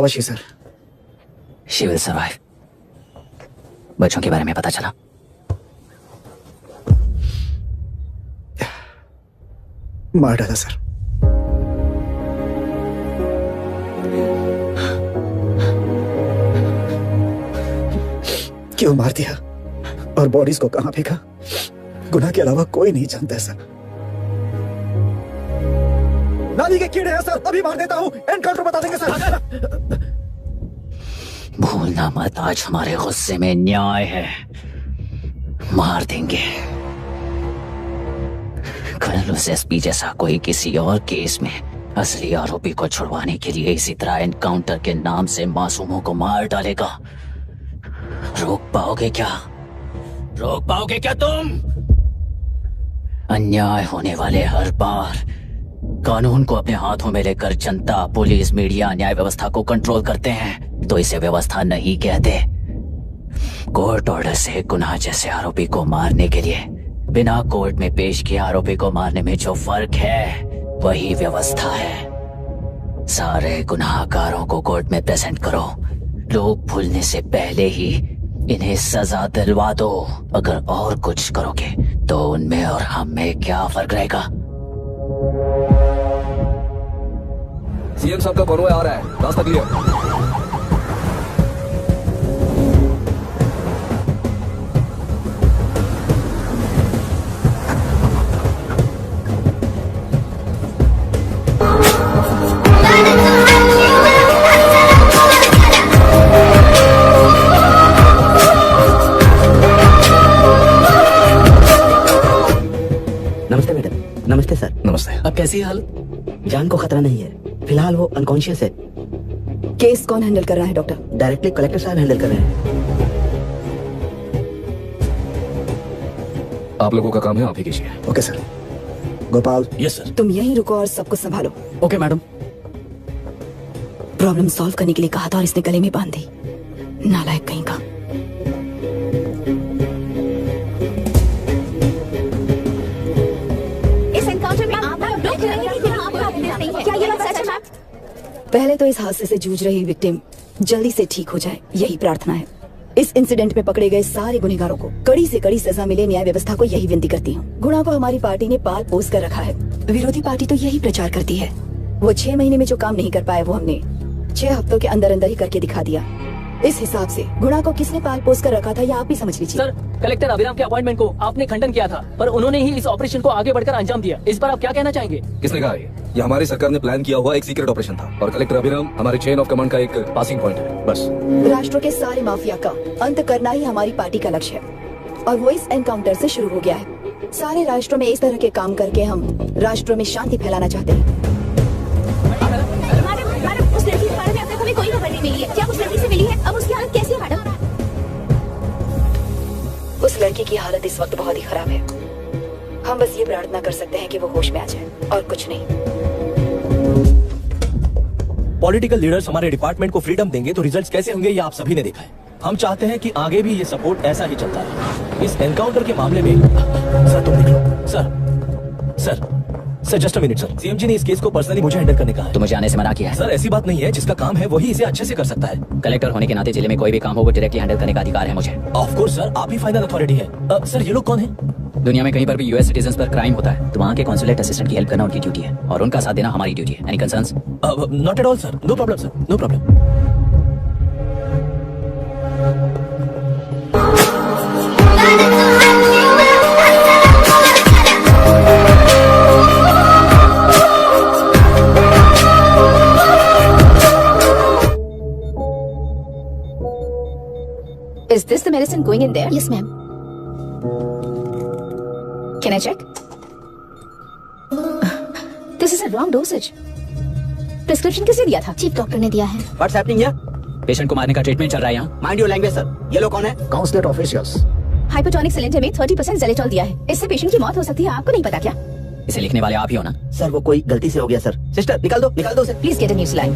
S9: How she sir?
S10: She will survive. बच्चों के बारे में पता चला?
S9: मार डाला सर। क्यों मार दिया और बॉडीज को कहां फेंका, गुनाह के अलावा कोई नहीं जानता है सर। नाली के कीड़े हैं सर, अभी मार देता हूं, एनकाउंटर बता देंगे सर।
S10: भूलना मत, आज हमारे गुस्से में न्याय है, मार देंगे। कल उस एसपी जैसा कोई किसी और केस में असली आरोपी को छुड़वाने के लिए इसी तरह एनकाउंटर के नाम से मासूमों को मार डालेगा। रोक पाओगे क्या? रोक पाओगे क्या तुम? अन्याय होने वाले हर बार कानून को अपने हाथों में लेकर जनता, पुलिस, मीडिया, न्याय व्यवस्था को कंट्रोल करते हैं, तो इसे व्यवस्था नहीं कहते। कोर्ट ऑर्डर से गुनाह जैसे आरोपी को मारने के लिए बिना कोर्ट में पेश किए आरोपी को मारने में जो फर्क है वही व्यवस्था है। सारे गुनाहगारों को कोर्ट में प्रेजेंट करो, लोग भूलने से पहले ही इन्हें सजा दिलवा दो। अगर और कुछ करोगे तो उनमें और हम में क्या फर्क रहेगा?
S6: सीएम साहब का कॉन्वॉय आ रहा है, रास्ता क्लियर।
S8: नमस्ते मैडम। नमस्ते सर।
S6: नमस्ते।
S3: अब कैसी है हालत?
S8: जान को खतरा नहीं है, फिलहाल वो अनकॉन्शियस है।
S7: केस कौन हैंडल कर रहा है डॉक्टर?
S8: डायरेक्टली कलेक्टर साहब हैंडल कर रहे हैं।
S6: आप लोगों का काम है, आप ही कीजिए।
S9: Okay sir. Gopal.
S5: Yes sir.
S7: तुम यहीं रुको और सब कुछ संभालो।
S3: Okay madam.
S7: प्रॉब्लम सॉल्व करने के लिए कहा था और इसने गले में बांध दी, नालायक कहीं का।
S12: इस एनकाउंटर में आप लोग डर रहे हैं कि आपका अपना नहीं है। क्या ये बात सच है?
S7: पहले तो इस हादसे से जूझ रही विक्टिम जल्दी से ठीक हो जाए, यही प्रार्थना है। इस इंसिडेंट में पकड़े गए सारे गुनहगारों को कड़ी से कड़ी सजा मिले, न्याय व्यवस्था को यही विनती करती हूँ। गुना को हमारी पार्टी ने पाल पोस कर रखा है, विरोधी पार्टी तो यही प्रचार करती है। वो 6 महीने में जो काम नहीं कर पाए वो हमने 6 हफ्तों के अंदर अंदर ही करके दिखा दिया। इस हिसाब से गुना को किसने पाल पोस कर रखा था या आप ही समझ लीजिए।
S3: सर, कलेक्टर अभिराम के अपॉइंटमेंट को आपने खंडन किया था, पर उन्होंने ही इस ऑपरेशन को आगे बढ़कर अंजाम दिया। इस पर आप क्या कहना चाहेंगे?
S6: किसने कहा ये हमारी सरकार ने प्लान किया हुआ एक सीक्रेट ऑपरेशन था और कलेक्टर अभिराम हमारे चेन ऑफ कमांड का एक पासिंग पॉइंट है, बस।
S7: राष्ट्र के सारे माफिया का अंत करना ही हमारी पार्टी का लक्ष्य है और वो इस एनकाउंटर से शुरू हो गया है। सारे राष्ट्रों में इस तरह के काम करके हम राष्ट्रों में शांति फैलाना चाहते हैं।
S12: मैडम, उस लड़की के बारे में अब तक हमें कोई खबर नहीं मिली है। क्या उस लड़की से मिली है? अब उसकी हालत कैसी है मैडम?
S7: उस लड़की की हालत इस वक्त बहुत ही खराब है। हम बस ये प्रार्थना कर सकते हैं कि वो होश में आ जाए और कुछ नहीं।
S5: पॉलिटिकल लीडर्स हमारे डिपार्टमेंट को फ्रीडम देंगे तो रिजल्ट्स कैसे होंगे ये आप सभी ने देखा है। हम चाहते हैं कि आगे भी ये सपोर्ट ऐसा ही चलता रहे। इस एनकाउंटर के मामले में सर तुम निकलो। Sir just a minute sir. CM ji ने इस केस को पर्सनली मुझे हैंडल करने कहा है।
S10: तो मुझे आने से मना किया है।
S5: सर ऐसी बात नहीं है, जिसका काम है वही इसे अच्छे से कर सकता है।
S10: कलेक्टर होने के नाते जिले में कोई भी काम हो वो डायरेक्टली हैंडल करने का अधिकार है मुझे।
S5: ऑफ कोर्स सर, आप ही फाइनल अथॉरिटी है। सर ये लोग कौन है?
S10: दुनिया में कहीं पर भी यूएस सिटीजन पर क्राइम होता है तो वहाँ के कॉन्सुलेट असिस्टेंट की हेल्प करना उनकी ड्यूटी है और उनका साथ देना हमारी ड्यूटी है। Any concerns?
S5: Not at all sir, no problem sir, no problem.
S12: Is this the medicine going in there?
S2: Yes ma'am.
S12: Can I check? This is a wrong dosage. Prescription किसने दिया था?
S2: चीफ डॉक्टर ने दिया है।
S8: What's happening here?
S10: Patient को मारने का treatment चल रहा है यहाँ।
S8: Mind your language, sir. ये लोग कौन है?
S9: Consulate officials.
S12: हाइपोटोनिक सिलेंडर में 30% ज़ेलेटॉल दिया है। इससे पेशेंट की मौत हो सकती है, आपको नहीं पता क्या?
S10: इसे लिखने वाले आप ही हो ना?
S8: सर वो कोई गलती से हो गया सर। सिस्टर निकाल दो उसे।
S12: Please get a new saline.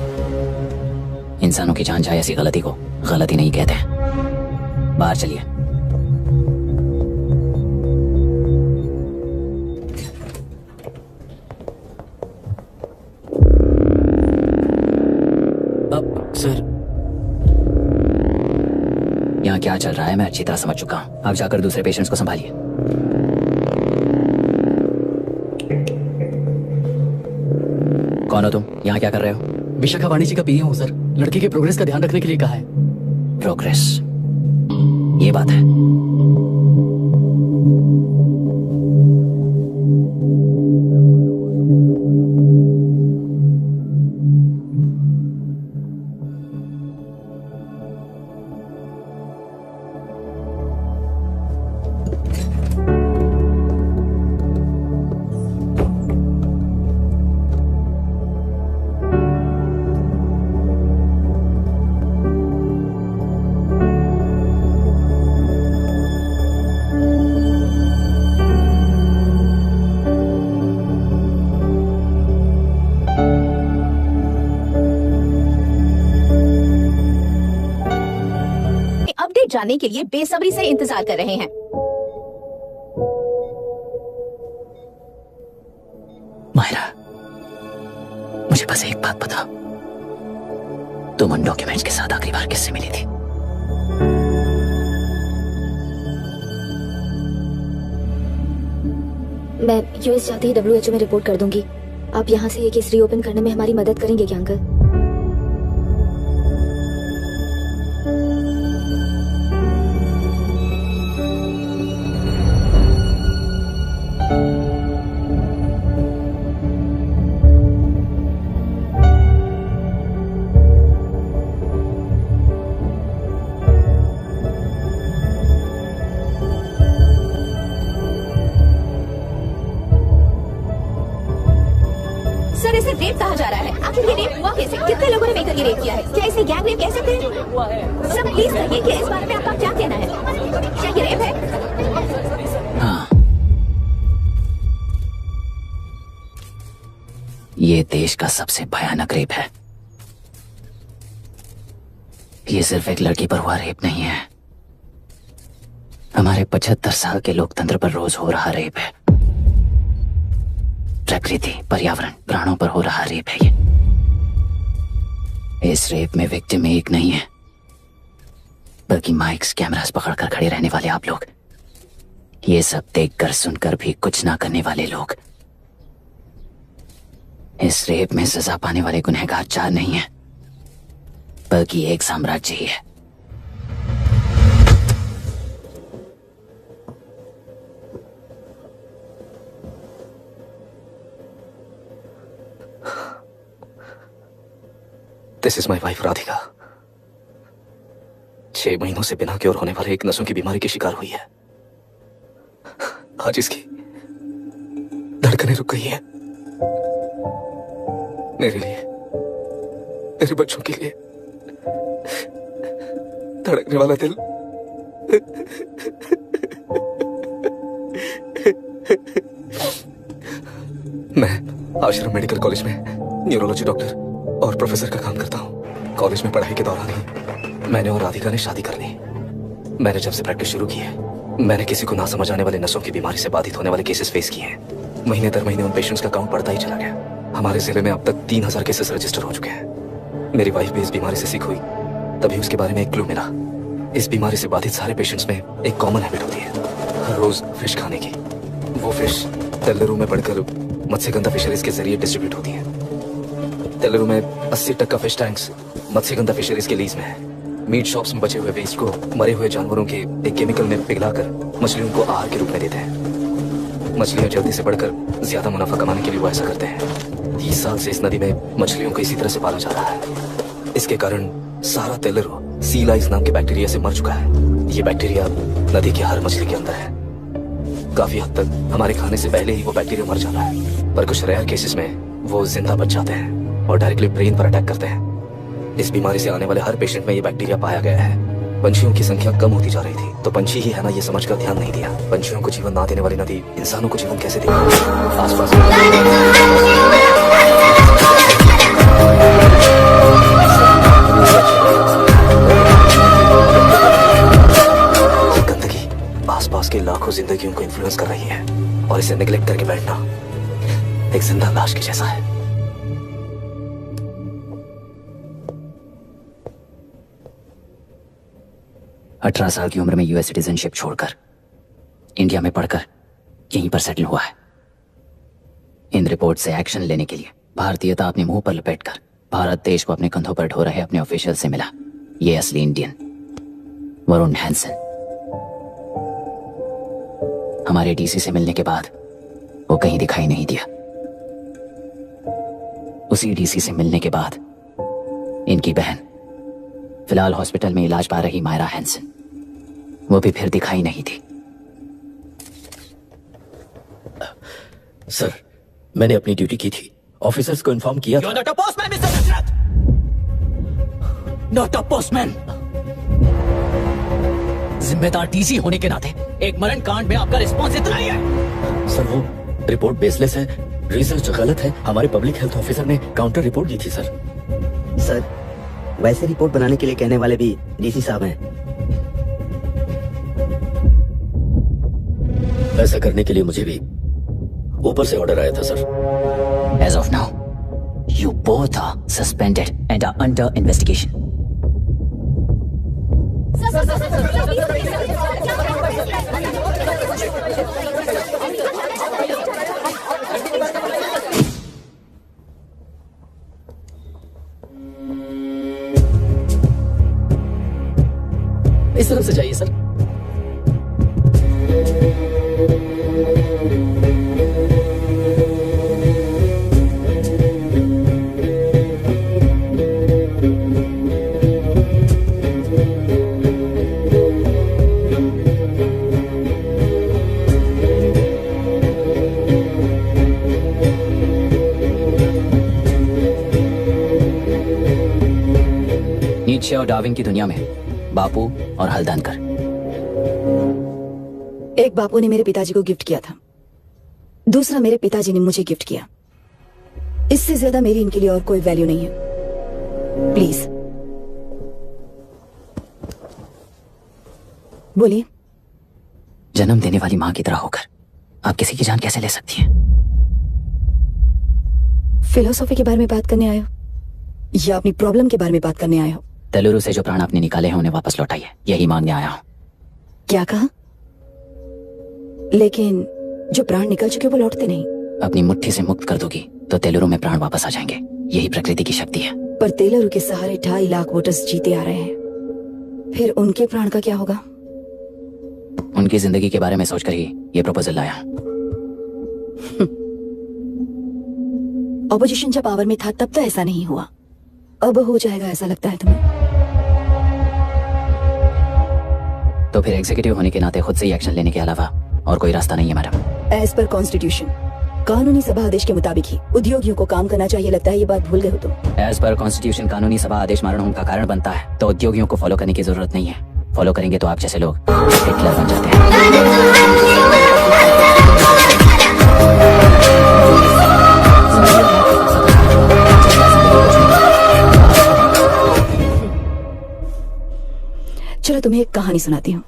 S10: इंसानों की जान जाए ऐसी गलती को गलती नहीं कहते। बाहर चलिए।
S3: अब सर
S10: यहाँ क्या चल रहा है मैं अच्छी तरह समझ चुका हूँ। आप जाकर दूसरे पेशेंट्स को संभालिए। कौन हो तुम? यहाँ क्या कर रहे हो?
S3: विशाखा वाणी जी का पीए हूँ सर। लड़की के प्रोग्रेस का ध्यान रखने के लिए कहा है।
S10: प्रोग्रेस, ये बात है।
S12: अपडेट जानने के लिए बेसब्री से इंतजार कर रहे हैं।
S10: मायरा, मुझे बस एक बात बता, तुम उन डॉक्यूमेंट्स के साथ आखिरी बार किससे मिली थी?
S4: मैं यूएस जाते ही WHO में रिपोर्ट कर दूंगी। आप यहाँ से ये केस रीओपन करने में हमारी मदद करेंगे क्या अंकल?
S12: सर, इसे रेप कहा जा रहा है। आखिर ये रेप हुआ कैसे? कितने लोगों ने मिलकर ये रेप किया है? क्या इसे गैंग रेप कह सकते हैं? सर प्लीज कहिए कि इस बारे में आपका क्या कहना है? क्या ये रेप है?
S10: हाँ, ये देश का सबसे भयानक रेप है। ये सिर्फ एक लड़की पर हुआ रेप नहीं है, हमारे 75 साल के लोकतंत्र पर रोज हो रहा रेप है। प्रकृति, पर्यावरण, प्राणों पर हो रहा रेप है ये। इस रेप में विक्टिम एक नहीं है, बल्कि माइक्स, कैमरास पकड़कर खड़े रहने वाले आप लोग, ये सब देखकर सुनकर भी कुछ ना करने वाले लोग। इस रेप में सजा पाने वाले गुनहगार 4 नहीं है, बल्कि एक साम्राज्य ही है।
S6: This is my wife Radhika. 6 महीनों से बिना क्योर होने वाले एक नसों की बीमारी की शिकार हुई है। आज इसकी धड़कनें रुक गई है। मेरे लिए, मेरे बच्चों के लिए धड़कने वाला दिल मैं आश्रम मेडिकल कॉलेज में न्यूरोलॉजी डॉक्टर और प्रोफेसर का काम करता हूँ। कॉलेज में पढ़ाई के दौरान ही मैंने और राधिका ने शादी कर ली। मैंने जब से प्रैक्टिस शुरू की है, मैंने किसी को ना समझ आने वाले नसों की बीमारी से बाधित होने वाले केसेस फेस किए हैं। महीने दर महीने उन पेशेंट्स का काउंट बढ़ता ही चला गया। हमारे जिले में अब तक 3000 केसेस रजिस्टर हो चुके हैं। मेरी वाइफ भी इस बीमारी से सिक हुई, तभी उसके बारे में एक क्लू मिला। इस बीमारी से बाधित सारे पेशेंट्स में एक कॉमन हैबिट होती है, हर रोज फिश खाने की। वो फिश तेलरू में बढ़कर मत्स्यगंधा फिशरीज के जरिए डिस्ट्रीब्यूट होती है। तेलरू में 80% फिश टैंक्स मत्स्यगंधा फिशरीज के लीज में है। मीट शॉप्स में बचे हुए वेस्ट को मरे हुए जानवरों के एक केमिकल में पिघलाकर मछलियों को आहार के रूप में देते हैं। मछलियां जल्दी से बढ़कर ज्यादा मुनाफा कमाने के लिए वो ऐसा करते हैं। 30 साल से इस नदी में मछलियों को इसी तरह से पाला जा रहा है। इसके कारण सारा तेलरू सी लाइस नाम के बैक्टीरिया से मर चुका है। ये बैक्टीरिया नदी की हर मछली के अंदर है। काफी हद तक हमारे खाने से पहले ही वो बैक्टीरिया मर जाता है, पर कुछ रेयर केसेस में वो जिंदा बच जाते हैं और डायरेक्टली ब्रेन पर अटैक करते हैं। इस बीमारी से आने वाले हर पेशेंट में ये बैक्टीरिया पाया गया है। पंछियों की संख्या कम होती जा रही थी, तो पंछी ही है ना ये समझकर ध्यान नहीं दिया। पंछियों को जीवन ना देने वाली नदी इंसानों को जीवन कैसे देगी? आसपास ये गंदगी आसपास के लाखों जिंदगियों को इन्फ्लुएंस कर रही है, और इसे नेग्लेक्ट करके बैठना एक जिंदा लाश के जैसा है।
S10: 18 साल की उम्र में यूएस सिटीजनशिप छोड़कर इंडिया में पढ़कर यहीं पर सेटल हुआ है। इन रिपोर्ट से एक्शन लेने के लिए भारतीयता अपने मुंह पर लपेटकर भारत देश को अपने कंधों पर ढो रहे अपने ऑफिशियल से मिला ये असली इंडियन वरुण हैंसन। हमारे डीसी से मिलने के बाद वो कहीं दिखाई नहीं दिया। उसी डीसी से मिलने के बाद इनकी बहन फिलहाल हॉस्पिटल में इलाज पा रही मायरा हैंसन, वो भी फिर दिखाई नहीं दी।
S5: सर, मैंने अपनी ड्यूटी की थी, ऑफिसर्स को इन्फॉर्म किया था।
S3: Not a postman mister Dashrath, not a postman. जिम्मेदार डीसी होने के नाते एक मरण कांड में आपका रिस्पॉन्स इतना ही है।
S5: सर, वो रिपोर्ट बेसलेस है, रिसर्च गलत है। हमारे पब्लिक हेल्थ ऑफिसर ने काउंटर रिपोर्ट दी थी सर।
S8: सर, वैसे रिपोर्ट बनाने के लिए कहने वाले भी डीसी साहब हैं।
S5: ऐसा करने के लिए मुझे भी ऊपर से ऑर्डर आया था sir.
S10: As of now, you both are suspended and are under investigation.
S3: इस तरफ से जाइए सर।
S10: नीचे और डार्विन की दुनिया में बापू और हल्दानकर।
S7: एक बापू ने मेरे पिताजी को गिफ्ट किया था, दूसरा मेरे पिताजी ने मुझे गिफ्ट किया। इससे ज्यादा मेरी इनके लिए और कोई वैल्यू नहीं है। प्लीज बोलिए।
S10: जन्म देने वाली मां की तरह होकर आप किसी की जान कैसे ले सकती हैं?
S7: फिलोसॉफी के बारे में बात करने आए हो या अपनी प्रॉब्लम के बारे में बात करने आए हो?
S10: तेलुरु से जो प्राण आपने निकाले हैं उन्हें वापस लौटाइए, यही मांगने आया हूं।
S7: क्या कहा? लेकिन जो प्राण निकल चुके वो लौटते नहीं।
S10: अपनी मुट्ठी से मुक्त कर दोगी तो तेलुरु में प्राण वापस आ जाएंगे, यही प्रकृति की शक्ति है।
S7: पर तेलुरु के सहारे 2.5 लाख वोटर्स जीते आ रहे हैं, फिर उनके प्राण का क्या होगा?
S10: उनकी जिंदगी के बारे में सोचकर ही ये प्रपोजल लाया।
S7: ऑपोजिशन जब पावर में था तब तो ऐसा नहीं हुआ, अब हो जाएगा ऐसा लगता है तुम्हें?
S10: तो फिर एग्जीक्यूटिव होने के नाते खुद से ही एक्शन लेने के अलावा और कोई रास्ता नहीं है मैडम।
S7: एज पर कॉन्स्टिट्यूशन, कानूनी सभा आदेश के मुताबिक ही उद्योगियों को काम करना चाहिए। लगता है ये बात भूल गए हो तुम।
S10: एज पर कॉन्स्टिट्यूशन कानूनी सभा आदेश मारण का कारण बनता है, तो उद्योगियों को फॉलो करने की जरूरत नहीं है। फॉलो करेंगे तो आप जैसे लोग हिटलर बन जाते हैं।
S7: चलो तुम्हें एक कहानी सुनाती हूँ।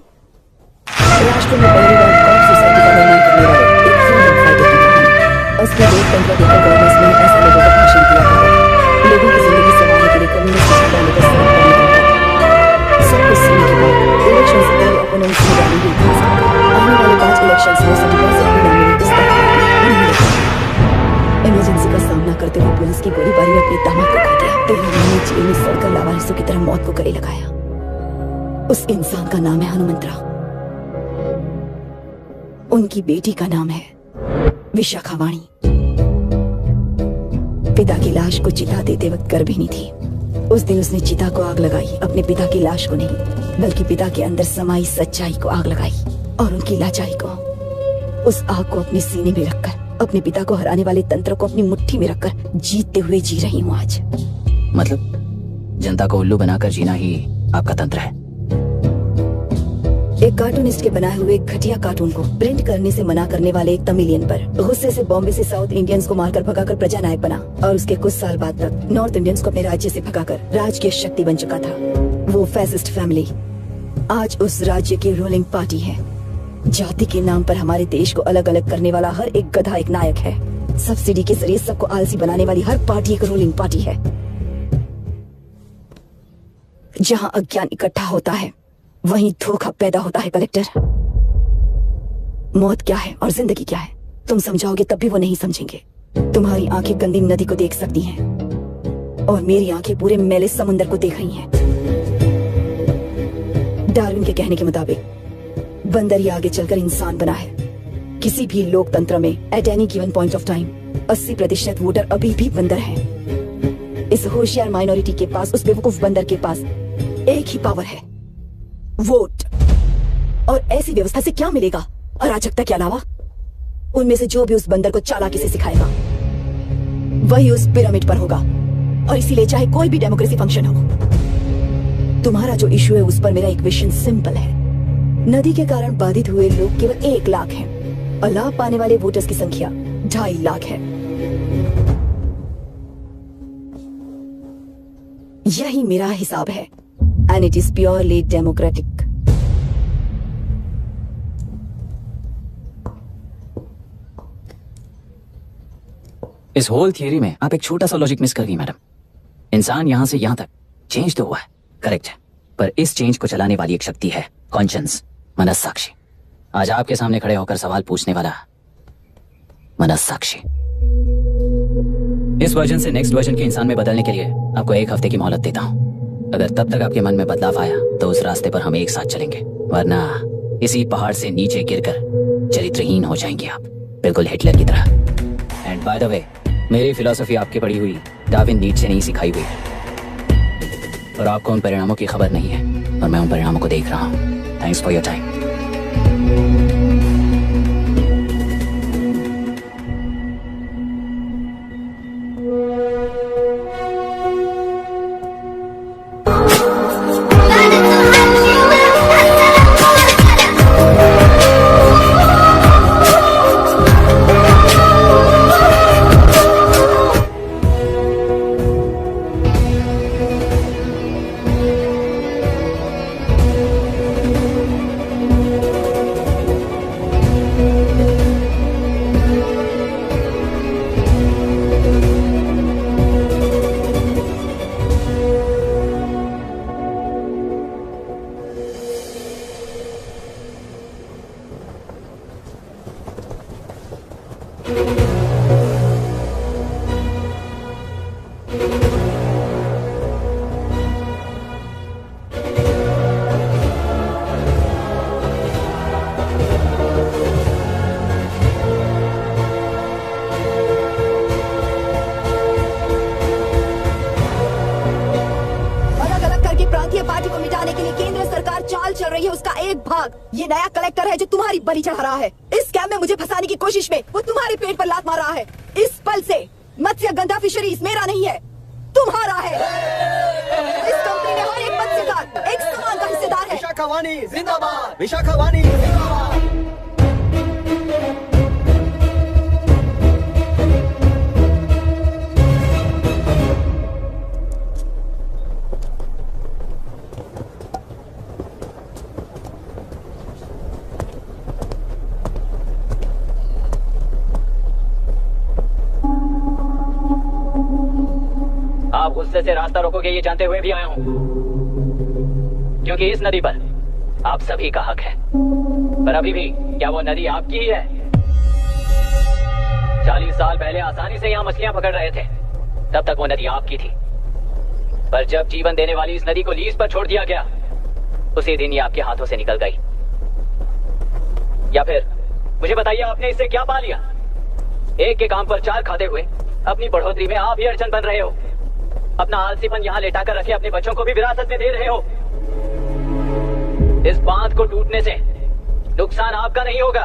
S7: राष्ट्र में पहली बार कौन सोसाइटी का निर्माण करने वाले एक फ्रीडम फाइटर की कहानी। उसके लिए 15 देकर गवर्नेंस ने ऐसे लोगों का भाषण दिया था, लोगों की जिंदगी संवारने के लिए कम्युनिस्ट डाले का सर्व करने का। सब कुछ सुनने के बाद इलेक्शन से पहले ओपोनेंट्स ने डाली हुई थी। आने वाले 5 इलेक्शंस में सभी का सभी नॉमिनेट इस तरह इमरजेंसी का सामना करते हुए पुलिस की गोलीबारी में अपने दामाद को खो दिया। 13 महीने जेल में सड़कर लावारिसों की तरह मौत को गले लगाया। उस इंसान का नाम है हनुमंतराव। उनकी बेटी का नाम है विशाखावाणी। पिता की लाश को चिता देते वक्त गर्भिणी थी। उस दिन उसने चिता को आग लगाई, अपने पिता की लाश को नहीं बल्कि पिता के अंदर समाई सच्चाई को आग लगाई और उनकी लाचारी को। उस आग को अपने सीने में रखकर अपने पिता को हराने वाले तंत्र को अपनी मुट्ठी में रखकर जीतते हुए जी रही हूँ आज।
S10: मतलब जनता को उल्लू बनाकर जीना ही आपका तंत्र है?
S7: एक कार्टूनिस्ट के बनाए हुए घटिया कार्टून को प्रिंट करने से मना करने वाले एक तमिलियन पर गुस्से से बॉम्बे से साउथ इंडियंस को मारकर भगाकर प्रजानायक बना और उसके कुछ साल बाद तक नॉर्थ इंडियंस को अपने राज्य से भगाकर राजकीय शक्ति बन चुका था। वो फैसिस्ट फैमिली आज उस राज्य की रूलिंग पार्टी है। जाति के नाम पर हमारे देश को अलग अलग करने वाला हर एक गधा एक नायक है। सब्सिडी के जरिए सबको आलसी बनाने वाली हर पार्टी एक रूलिंग पार्टी है। जहां अज्ञान इकट्ठा होता है वहीं धोखा पैदा होता है कलेक्टर। मौत क्या है और जिंदगी क्या है तुम समझाओगे तब भी वो नहीं समझेंगे। तुम्हारी आंखें गंदी नदी को देख सकती हैं और मेरी आंखें पूरे मैले समुंदर को देख रही हैं। डार्विन के कहने के मुताबिक बंदर ही आगे चलकर इंसान बना है। किसी भी लोकतंत्र में at any given point of time 80% voter अभी भी बंदर हैं। इस होशियार माइनॉरिटी के पास, उस बेवकूफ बंदर के पास एक ही पावर है, वोट। और ऐसी व्यवस्था से क्या मिलेगा अराजकता के अलावा? उनमें से जो भी उस बंदर को चालाकी से सिखाएगा वही उस पिरामिड पर होगा। और इसीलिए चाहे कोई भी डेमोक्रेसी फंक्शन हो, तुम्हारा जो इशू है उस पर मेरा इक्वेशन सिंपल है। नदी के कारण बाधित हुए लोग केवल 1 लाख हैं और लाभ पाने वाले वोटर्स की संख्या 2.5 लाख है। यही मेरा हिसाब है and it is purely democratic.
S10: इस होल थियरी में आप एक छोटा सा लॉजिक मिस कर गई मैडम। इंसान यहां से यहां तक चेंज तो हुआ है, करेक्ट है, पर इस चेंज को चलाने वाली एक शक्ति है, कॉन्शियंस, मनस्साक्षी। आज आपके सामने खड़े होकर सवाल पूछने वाला मनस्साक्षी। इस वर्जन से नेक्स्ट वर्जन के इंसान में बदलने के लिए आपको 1 हफ्ते की मोहलत देता हूं। अगर तब तक आपके मन में बदलाव आया तो उस रास्ते पर हम एक साथ चलेंगे, वरना इसी पहाड़ से नीचे गिरकर चरित्रहीन हो जाएंगे आप, बिल्कुल हिटलर की तरह। एंड बाय द वे, मेरी फिलॉसफी आपकी पढ़ी हुई डार्विन नीड से नहीं सिखाई हुई, और आपको उन परिणामों की खबर नहीं है और मैं उन परिणामों को देख रहा हूं। Thanks for your time.
S7: ये नया कलेक्टर है जो तुम्हारी बलि चढ़ा रहा है। इस स्कैम में मुझे फंसाने की कोशिश में वो तुम्हारे पेट पर लात मार रहा है। इस पल से मत्स्य गंधा फिशरीज मेरा नहीं है, तुम्हारा है। इस कंपनी में हर एक मत्स्यकार एक सामान का हिस्सेदार है।
S8: विशाखावाणी जिंदाबाद, विशाखावाणी जिंदाबाद।
S10: आप गुस्से से रास्ता रोकोगे ये जानते हुए भी आया हूं, क्योंकि इस नदी पर आप सभी का हक है। पर अभी भी क्या वो नदी आपकी ही है? 40 साल पहले आसानी से यहाँ मछलियां पकड़ रहे थे, तब तक वो नदी आपकी थी। पर जब जीवन देने वाली इस नदी को लीज पर छोड़ दिया गया, उसी दिन ये आपके हाथों से निकल गई। या फिर मुझे बताइए, आपने इससे क्या पा लिया? एक के काम पर 4 खाते हुए अपनी बढ़ोतरी में आप ही अड़चन बन रहे हो। अपना आलसीपन यहाँ लेटाकर रखे अपने बच्चों को भी विरासत में दे रहे हो। इस बांध को टूटने से नुकसान आपका नहीं होगा।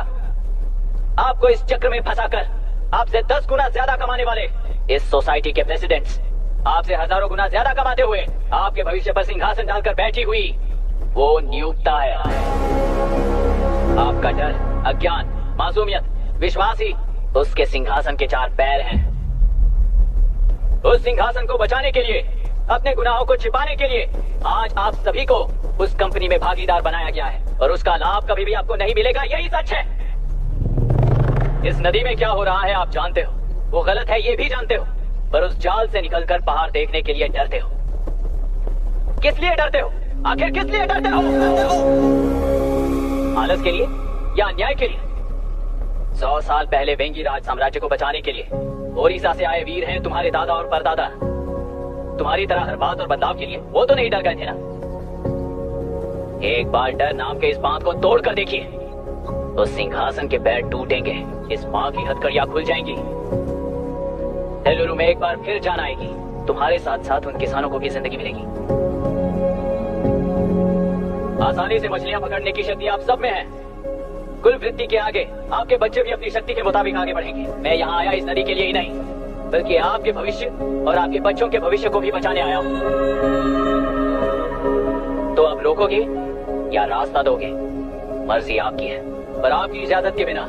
S10: आपको इस चक्र में फंसाकर आपसे 10 गुना ज्यादा कमाने वाले इस सोसाइटी के प्रेसिडेंट्स आपसे हजारों गुना ज्यादा कमाते हुए आपके भविष्य पर सिंहासन डालकर बैठी हुई वो नियुक्ता है। आपका डर, अज्ञान, मासूमियत, विश्वास ही उसके सिंहासन के 4 पैर हैं। उस सिंहासन को बचाने के लिए, अपने गुनाहों को छिपाने के लिए आज आप सभी को उस कंपनी में भागीदार बनाया गया है, और उसका लाभ कभी भी आपको नहीं मिलेगा। यही सच है। इस नदी में क्या हो रहा है आप जानते हो, वो गलत है ये भी जानते हो, पर उस जाल से निकलकर बाहर देखने के लिए डरते हो। किस लिए डरते हो?
S3: आखिर किस लिए डरते हो? आलस के लिए या अन्याय के लिए? 100 साल पहले वेंगी राज साम्राज्य को बचाने के लिए ओडिशा से आए वीर हैं तुम्हारे दादा और परदादा। तुम्हारी तरह हर बात और बदलाव के लिए वो तो नहीं डर गए थे ना। एक बार डर नाम के इस बांध को तोड़ कर देखिए, तो सिंहासन के पैर टूटेंगे, इस माँ की हथकड़ियां खुल जाएंगी। तेलुरु में एक बार फिर जान आएगी, तुम्हारे साथ साथ उन किसानों को भी जिंदगी मिलेगी। आसानी से मछलियां पकड़ने की शक्ति आप सब में है। कुल वृत्ति के आगे आपके बच्चे भी अपनी शक्ति के मुताबिक आगे बढ़ेंगे। मैं यहाँ आया इस नदी के लिए ही नहीं, बल्कि आपके भविष्य और आपके बच्चों के भविष्य को भी बचाने आया हूँ। तो अब रोकोगे या रास्ता दोगे, मर्जी आपकी है, पर आपकी इजाजत के बिना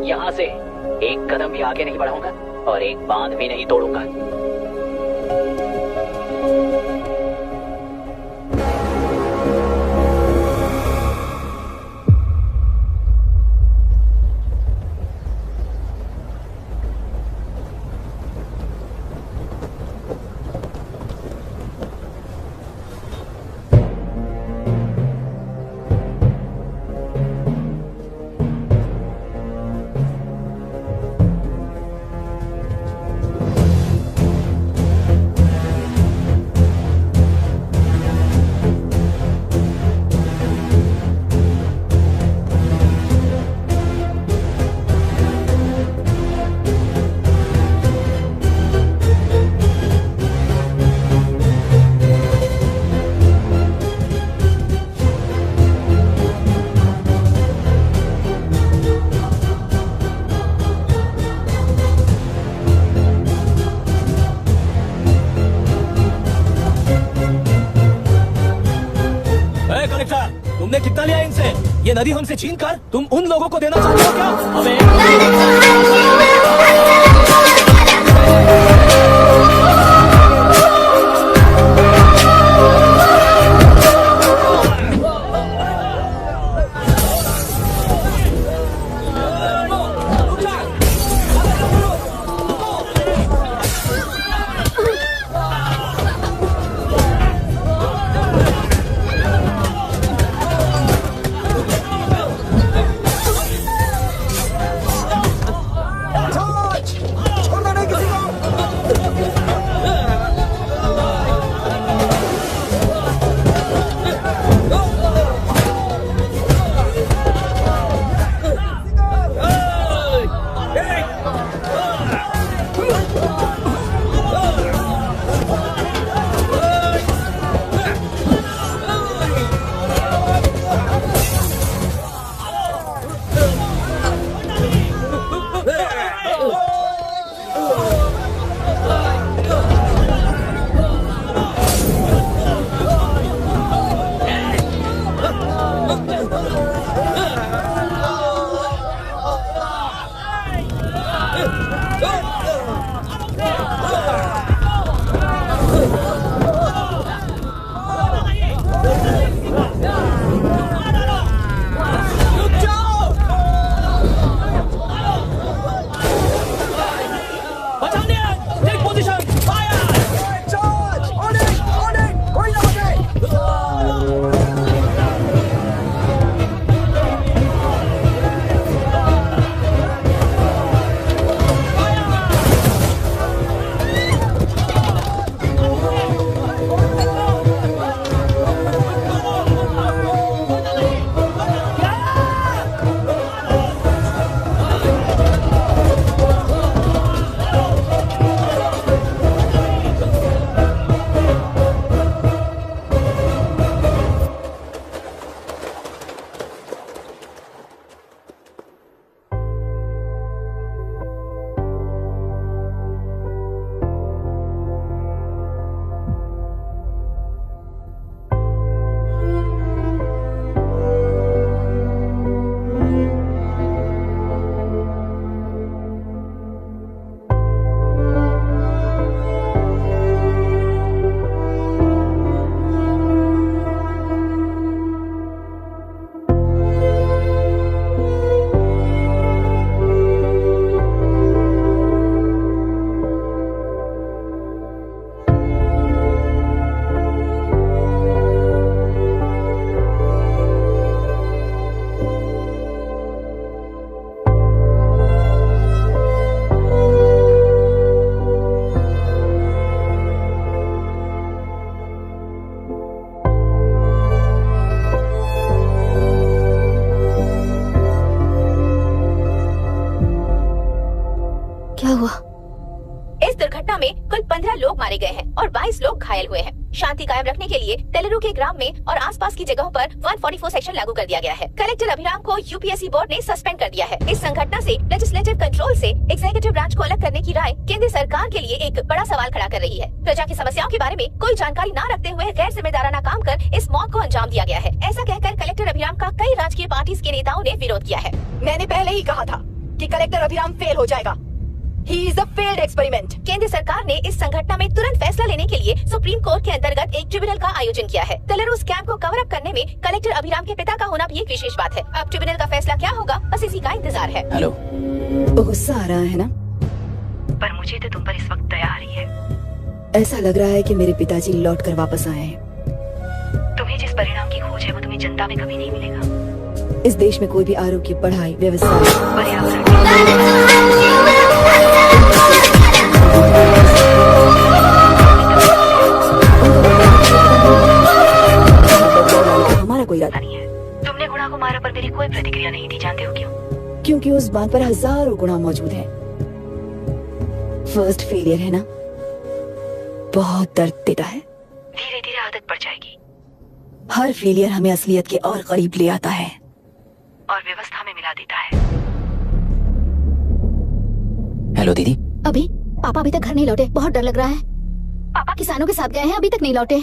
S3: यहाँ से एक कदम भी आगे नहीं बढ़ाऊंगा और एक बांध भी नहीं तोड़ूंगा।
S5: तुमने कितना लिया इनसे? ये नदी हमसे छीन कर तुम उन लोगों को देना चाहते हो क्या?
S12: मारे गए हैं और 22 लोग घायल हुए हैं। शांति कायम रखने के लिए तेलुरु के ग्राम में और आसपास की जगहों पर 144 सेक्शन लागू कर दिया गया है। कलेक्टर अभिराम को यूपीएससी बोर्ड ने सस्पेंड कर दिया है। इस संघटना से लेजिस्लेटिव कंट्रोल से एग्जीक्यूटिव ब्रांच को अलग करने की राय केंद्र सरकार के लिए एक बड़ा सवाल खड़ा कर रही है। प्रजा की समस्याओं के बारे में कोई जानकारी न रखते हुए गैर जिम्मेदाराना काम कर इस मौत को अंजाम दिया गया है। ऐसा कहकर कलेक्टर अभिराम का कई राजकीय पार्टी के नेताओं ने विरोध किया है।
S7: मैंने पहले ही कहा था कि कलेक्टर अभिराम फेल हो जाएगा। He is a failed experiment.
S12: केंद्र सरकार ने इस संघटना में तुरंत फैसला लेने के लिए सुप्रीम कोर्ट के अंतर्गत एक ट्रिब्यूनल का आयोजन किया है। तेलुरु स्कैम को कवर अप करने में कलेक्टर अभिराम के पिता का होना भी एक विशेष बात है। अब ट्रिब्यूनल का फैसला क्या होगा, बस इसी का इंतजार है।
S10: हेलो,
S7: गुस्सा आ रहा है ना?
S12: पर मुझे तो तुम पर इस वक्त दया आ रही है।
S7: ऐसा लग रहा है कि मेरे पिताजी लौट कर वापस आए हैं।
S12: तुम्हें जिस परिणाम की खोज है वो तुम्हें जनता में कभी नहीं मिलेगा।
S7: इस देश में कोई भी आरोग्य, पढ़ाई, व्यवसाय, हमारा कोई इरादा नहीं है।
S12: तुमने गुणा को मारा पर मेरी कोई प्रतिक्रिया नहीं दी, जानते हो क्यों?
S7: क्योंकि उस बांध पर हजारों गुणा मौजूद है। फर्स्ट फेलियर है ना, बहुत दर्द देता है।
S12: धीरे धीरे आदत पड़ जाएगी
S7: हर फेलियर हमें असलियत के और करीब ले आता है
S12: और व्यवस्था में मिला देता है।
S10: हेलो दीदी।
S2: अभी पापा अभी तक घर नहीं लौटे, बहुत डर लग रहा है। पापा किसानों के साथ गए हैं, अभी तक नहीं लौटे।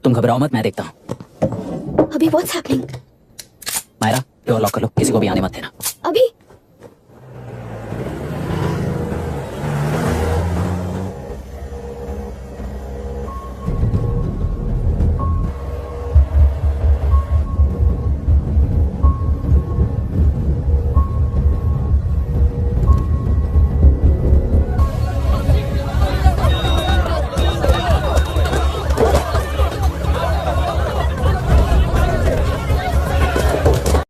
S10: तुम घबराओ मत, मैं देखता हूँ।
S2: अभी what's happening?
S10: Myra, door lock कर लो, किसी को भी आने मत देना।
S2: अभी